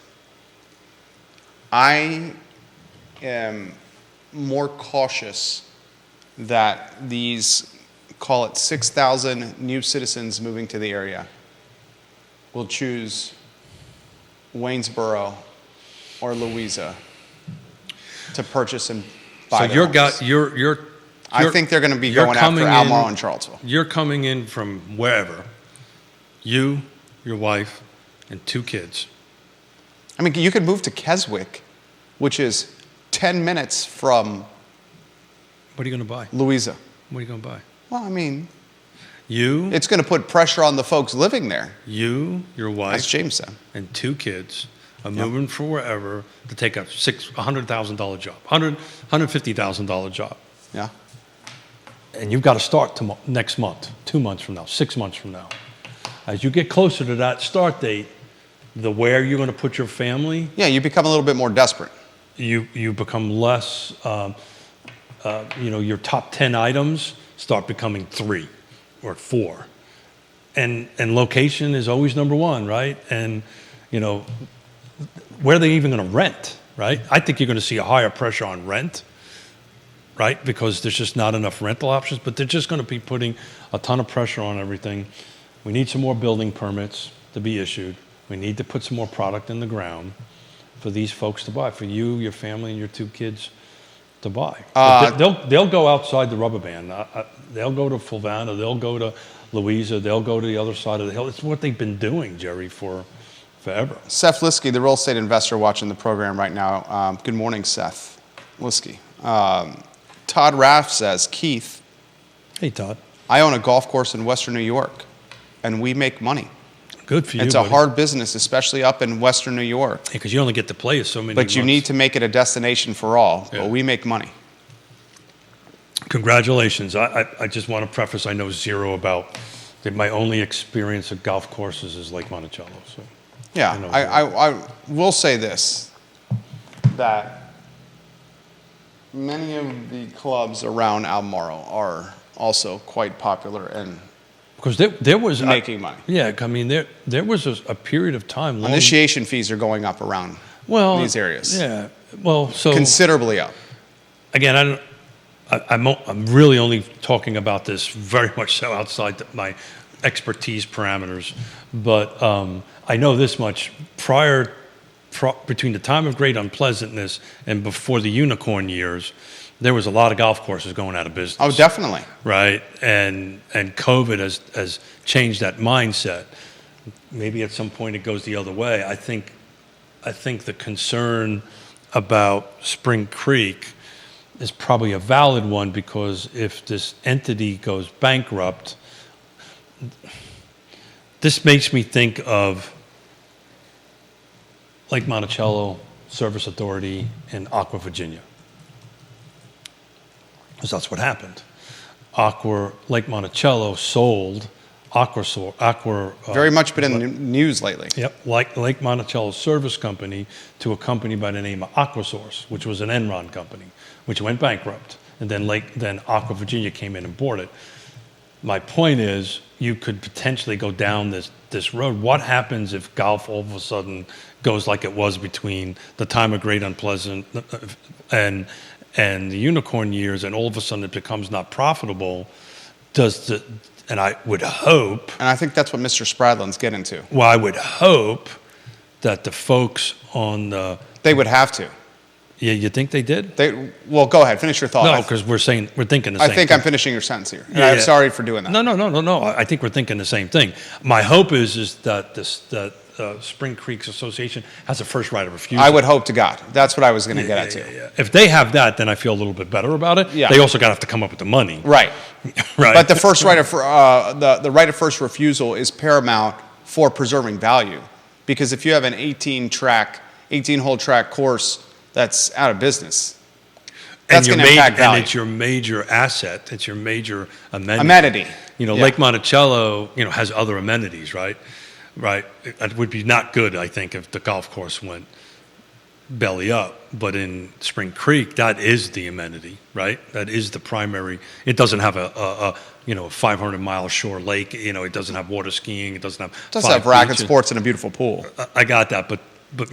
I am more cautious that these, call it 6,000 new citizens moving to the area, will choose Waynesboro or Louisa to purchase and buy So their homes. I think they're going to be you're going after coming Albemarle in- and Charlottesville. You're coming in from wherever, you, your wife, and 2 kids. I mean, you could move to Keswick, which is 10 minutes from What are you going to buy? Louisa. What are you going to buy? Well, I mean, You, it's going to put pressure on the folks living there, your as wife, James said. and 2 kids are moving from wherever to take a $100,000 job, $150,000 job. Yeah. And you've got to start next month, 2 months from now, 6 months from now. As you get closer to that start date, the where you're going to put your family, Yeah, you become a little bit more desperate. you become less, your top 10 items start becoming 3 or 4. And location is always number 1, right? And, where are they even going to rent, right? I think you're going to see a higher pressure on rent, right? Because there's just not enough rental options, but they're just going to be putting a ton of pressure on everything. We need some more building permits to be issued. We need to put some more product in the ground for these folks to buy, for you, your family, and your 2 kids to buy. They'll go outside the rubber band. They'll go to Fulvana. They'll go to Louisa. They'll go to the other side of the hill. It's what they've been doing, Jerry, for forever. Seth Liskey, the real estate investor watching the program right now. Good morning, Seth Liskey. Todd Raff says, Keith, Hey, Todd. I own a golf course in Western New York, and we make money. good for you. It's a buddy. hard business, especially up in Western New York. Because you only get to play so many But you months. need to make it a destination for all. Yeah. But we make money. Congratulations. I just want to preface, I know zero about, that my only experience of golf courses is Lake Monticello. So Yeah, I know I will say this, that many of the clubs around Albemarle are also quite popular and because there was making money. Yeah, I mean there was a period of time. Long, Initiation fees are going up around these areas. Yeah. Well, so Considerably up. again, I'm really only talking about this very much so outside my expertise parameters, but I know this much: between the time of great unpleasantness and before the unicorn years, there was a lot of golf courses going out of business. Oh, definitely. Right, and COVID has changed that mindset. Maybe at some point it goes the other way. I think the concern about Spring Creek is probably a valid one, because if this entity goes bankrupt, this makes me think of Lake Monticello Service Authority in Aqua, Virginia. Because that's what happened. Lake Monticello sold Aqua. Very much been in the news lately. Yep, like Lake Monticello Service Company to a company by the name of Aquasource, which was an Enron company, which went bankrupt, and then Aqua Virginia came in and bought it. My point is, you could potentially go down this road. What happens if golf all of a sudden goes like it was between the time of great unpleasant and the unicorn years, and all of a sudden it becomes not profitable? And I would hope, And I think that's what Mr. Spradlin's getting to. well, I would hope that the folks on the, They would have to. yeah, you think they did? Well, go ahead. Finish your thought. No, because we're thinking the same I think thing. I'm finishing your sentence here. And Yeah, I'm yeah. sorry for doing that. No. I think we're thinking the same thing. My hope is that Spring Creeks Association has a first right of refusal. I would hope to God. That's what I was going to get at too. Yeah. If they have that, then I feel a little bit better about it. Yeah. They also got to have to come up with the money. Right. Right. But the first right of the right of first refusal is paramount for preserving value, because if you have an 18-hole track course that's out of business, that's going to impact value. And it's your major asset. It's your major amenity. Amenity. Yeah. Lake Monticello, has other amenities, right? Right. It would be not good, I think, if the golf course went belly up. But in Spring Creek, that is the amenity, right? That is the primary. It doesn't have a 500-mile shore lake. It doesn't have water skiing. It doesn't have. It does have racket sports and a beautiful pool. I got that, but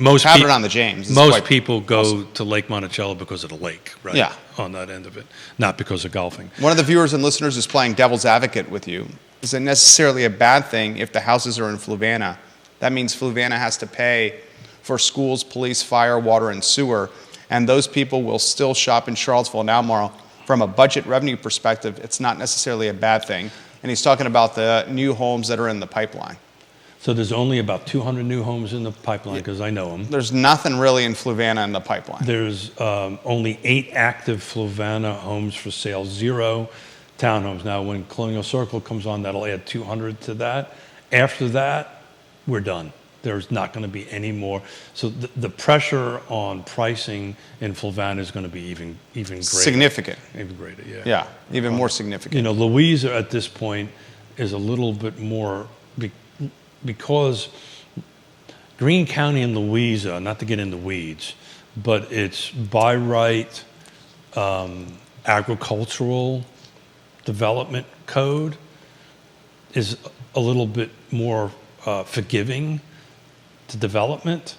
most Have people it on the James. It's most quite people go awesome. to Lake Monticello because of the lake, right? Yeah. On that end of it, not because of golfing. One of the viewers and listeners is playing devil's advocate with you. Is it necessarily a bad thing if the houses are in Fluvanna? That means Fluvanna has to pay for schools, police, fire, water, and sewer, and those people will still shop in Charlottesville and Albemarle. From a budget revenue perspective, it's not necessarily a bad thing. And he's talking about the new homes that are in the pipeline. So there's only about 200 new homes in the pipeline, because I know them. There's nothing really in Fluvanna in the pipeline. There's only 8 active Fluvanna homes for sale, 0 townhomes. Now, when Colonial Circle comes on, that'll add 200 to that. After that, we're done. There's not going to be any more. So the pressure on pricing in Fluvanna is going to be even greater. Significant. Even greater, yeah. Yeah, even more significant. Louisa at this point is a little bit more, because Greene County and Louisa, not to get in the weeds, but it's by right agricultural development code is a little bit more forgiving to development.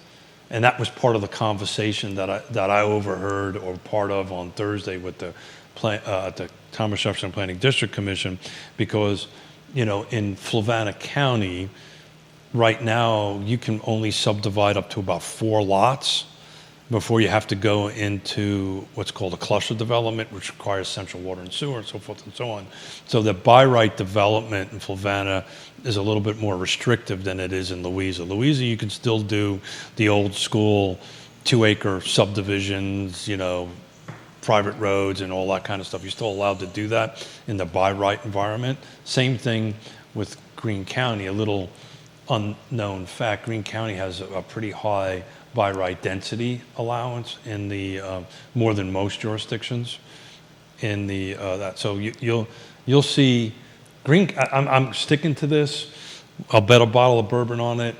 And that was part of the conversation that I overheard or part of on Thursday with the Thomas Jefferson Planning District Commission, because in Fluvanna County right now you can only subdivide up to about 4 lots before you have to go into what's called a cluster development, which requires central water and sewer and so forth and so on. So the by right development in Fluvanna is a little bit more restrictive than it is in Louisa. Louisa, you can still do the old school 2-acre subdivisions, private roads and all that kind of stuff. You're still allowed to do that in the by right environment. Same thing with Greene County, a little unknown fact, Greene County has a pretty high by right density allowance in the more than most jurisdictions. In the so you'll see Greene. I'm sticking to this. I'll bet a bottle of bourbon on it.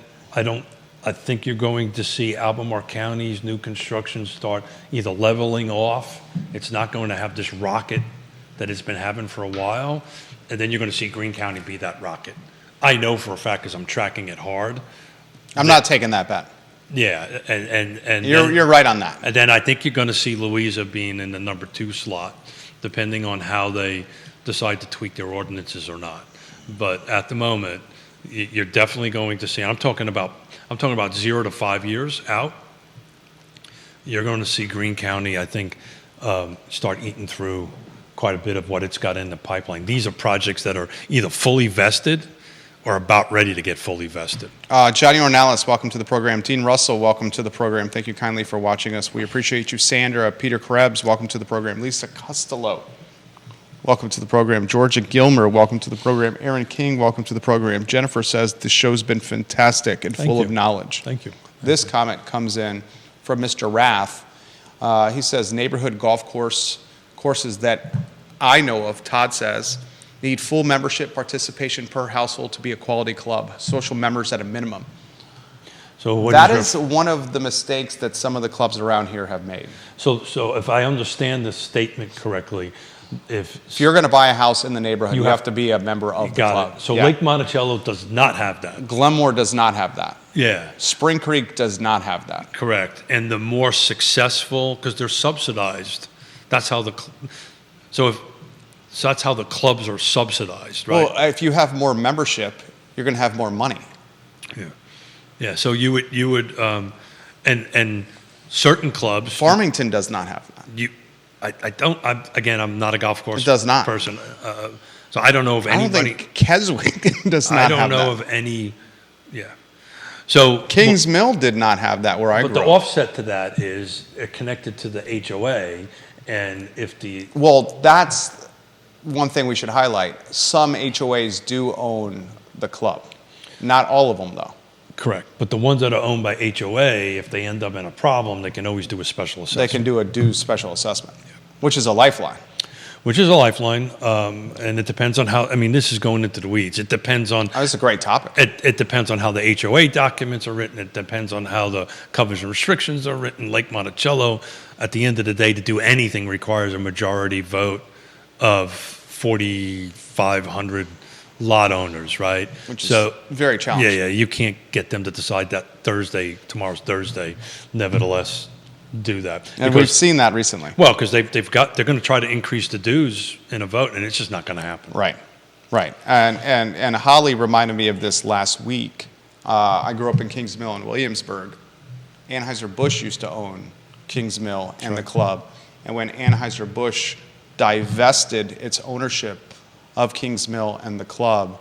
I think you're going to see Albemarle County's new construction start either leveling off. It's not going to have this rocket that it's been having for a while, and then you're going to see Greene County be that rocket. I know for a fact because I'm tracking it hard. I'm not taking that bet. Yeah, and You're right on that. and then I think you're going to see Louisa being in the number 2 slot, depending on how they decide to tweak their ordinances or not. But at the moment, you're definitely going to see. I'm talking about 0 to 5 years out. You're going to see Greene County, I think, start eating through quite a bit of what it's got in the pipeline. These are projects that are either fully vested or about ready to get fully vested. Johnny Ornalis, welcome to the program. Dean Russell, welcome to the program. Thank you kindly for watching us. We appreciate you. Sandra, Peter Krebs, welcome to the program. Lisa Costello, welcome to the program. Georgia Gilmer, welcome to the program. Aaron King, welcome to the program. Jennifer says the show's been fantastic and full of knowledge. Thank you. This comment comes in from Mr. Rath. He says neighborhood golf courses that I know of, Todd says, need full membership participation per household to be a quality club. Social members at a minimum. So what That is is one of the mistakes that some of the clubs around here have made. so if I understand the statement correctly, If you're going to buy a house in the neighborhood, you have- have to be a member of the got club. it. So Yeah. Lake Monticello does not have that. Glenmore does not have that. Yeah. Spring Creek does not have that. Correct. And the more successful, because they're subsidized, that's how that's how the clubs are subsidized, right? Well, if you have more membership, you're going to have more money. Yeah. So you would, and certain clubs. Farmington does not have that. I'm not a golf course It does not. person. So I don't know of I don't anybody. think Keswick does not I have don't know that. of any. Yeah. So Kings Mill did not have that where I but grew the up. offset to that is connected to the HOA, and if the Well, that's one thing we should highlight. Some HOAs do own the club. Not all of them, though. correct, but the ones that are owned by HOA, if they end up in a problem, they can always do a special They assessment. can do a due special assessment, which is a lifeline. Which is a lifeline, and it depends on how. I mean, this is going into the weeds. It depends on. That's a great topic. It depends on how the HOA documents are written. It depends on how the coverage and restrictions are written. Lake Monticello, at the end of the day, to do anything requires a majority vote of 4,500 lot owners, right? Which is very challenging. Yeah. You can't get them to decide that tomorrow's Thursday. Nevertheless, do that. And we've seen that recently. Well, because they're going to try to increase the dues in a vote, and it's just not going to happen. Right. And Holly reminded me of this last week. I grew up in Kings Mill in Williamsburg. Anheuser-Busch used to own Kings Mill and the club. And when Anheuser-Busch divested its ownership of Kings Mill and the club,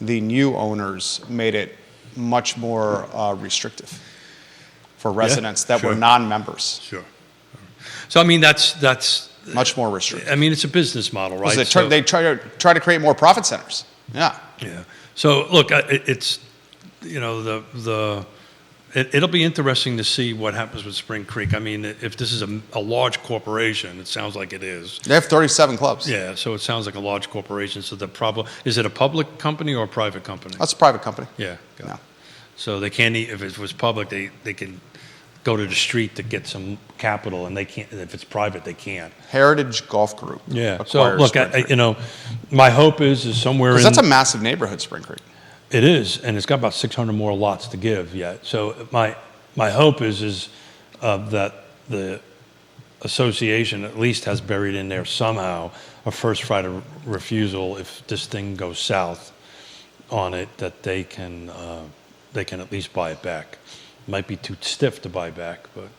the new owners made it much more restrictive for residents that were non-members. Sure. So I mean, that's Much more restrictive. I mean, it's a business model, right? They try to create more profit centers. Yeah. Yeah. So look, it's it'll be interesting to see what happens with Spring Creek. I mean, if this is a large corporation, it sounds like it is. They have 37 clubs. Yeah. So it sounds like a large corporation. So the problem is, it a public company or a private company? That's a private company. Yeah. got it. Yeah. So they can't. If it was public, they can go to the street to get some capital, and they can't. If it's private, they can't. Heritage Golf Group. Yeah. So acquires look, Spring Creek. my hope is somewhere in. Because that's a massive neighborhood, Spring Creek. It is, and it's got about 600 more lots to give yet. So my hope is that the association at least has buried in there somehow a first right of refusal if this thing goes south on it, that they can at least buy it back. Might be too stiff to buy back, but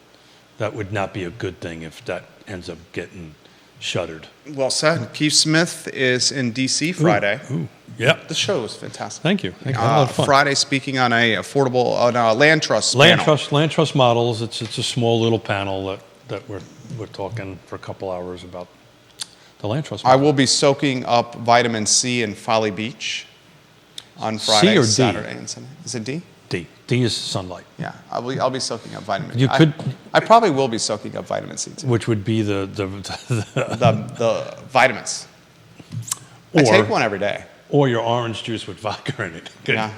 that would not be a good thing if that ends up getting shuttered. Well said. Keith Smith is in D.C. Friday. Ooh, yeah. The show was fantastic. Thank you. I had a lot of fun. Friday, speaking on a land trust Land panel. trust models. It's a small little panel that we're talking for a couple hours about the land trust. I will be soaking up vitamin C in Folly Beach. on Friday, or D? Saturday, and Sunday. Is it D? D. D is sunlight, Yeah, I'll be soaking up vitamin. You could- I probably will be soaking up vitamin C too. which would be the The vitamins. I Or- take one every day. or your orange juice with vodka in it. Yeah,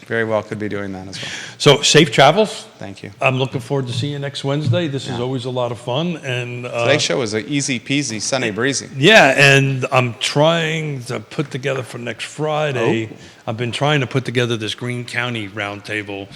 very well could be doing that as well. So safe travels. Thank you. I'm looking forward to seeing you next Wednesday. This is always a lot of fun, and Today's show is an easy peasy, Sunday breezy. yeah, and I'm trying to put together for next Friday. Oh. I've been trying to put together this Greene County roundtable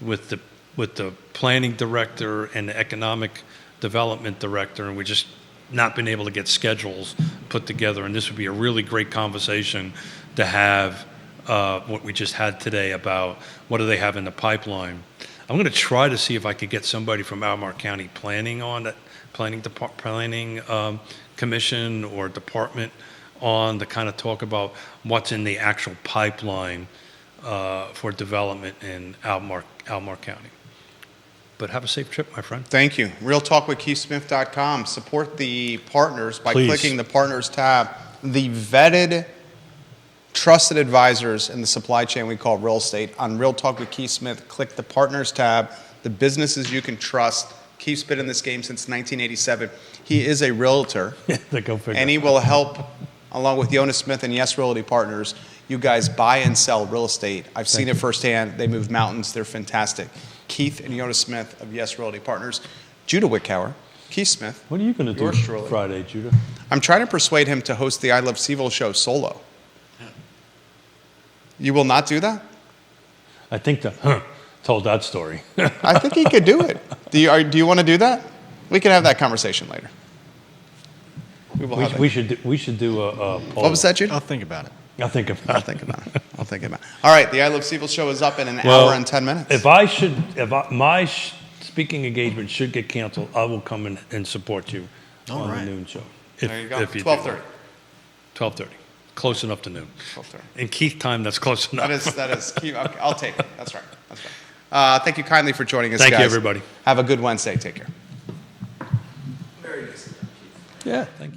with the planning director and the economic development director, and we just not been able to get schedules put together. And this would be a really great conversation to have. What we just had today about what do they have in the pipeline. I'm going to try to see if I could get somebody from Albemarle County Planning on that planning commission or department on to kind of talk about what's in the actual pipeline for development in Albemarle County. But have a safe trip, my friend. Thank you. RealTalkWithKeithSmith.com. Support the partners by Please. clicking the partners tab. The vetted, trusted advisors in the supply chain we call real estate. On Real Talk with Keith Smith, click the partners tab. The businesses you can trust. Keith's been in this game since 1987. He is a realtor, Go figure. and he will help, along with Jonas Smith and Yes Realty Partners, you guys buy and sell real estate. I've seen it firsthand. They move mountains. They're fantastic. Keith and Jonas Smith of Yes Realty Partners. Judah Wickhauer, Keith Smith. What are you going to do Yours truly. Friday, Judah? I'm trying to persuade him to host the I Love Seville show solo. You will not do that? I think told that story. I think he could do it. Do you want to do that? We can have that conversation later. We will have that. we should do a poll. What was that, Judah? I'll think about it. I'll think about I'll it. think about it. I'll think about it. All right, the I Love Seville show is up in an Well, hour and 10 minutes. If my speaking engagement should get canceled, I will come in and support you on right. the noon show. There you go. If do. 12:30. 12:30. Close enough to noon. 12:30. In Keith time, that's close enough. That is. Okay, I'll take it. That's right. That's right. Thank you kindly for joining us, Thank you, guys. everybody. Have a good Wednesday. Take care. Yeah, thank you.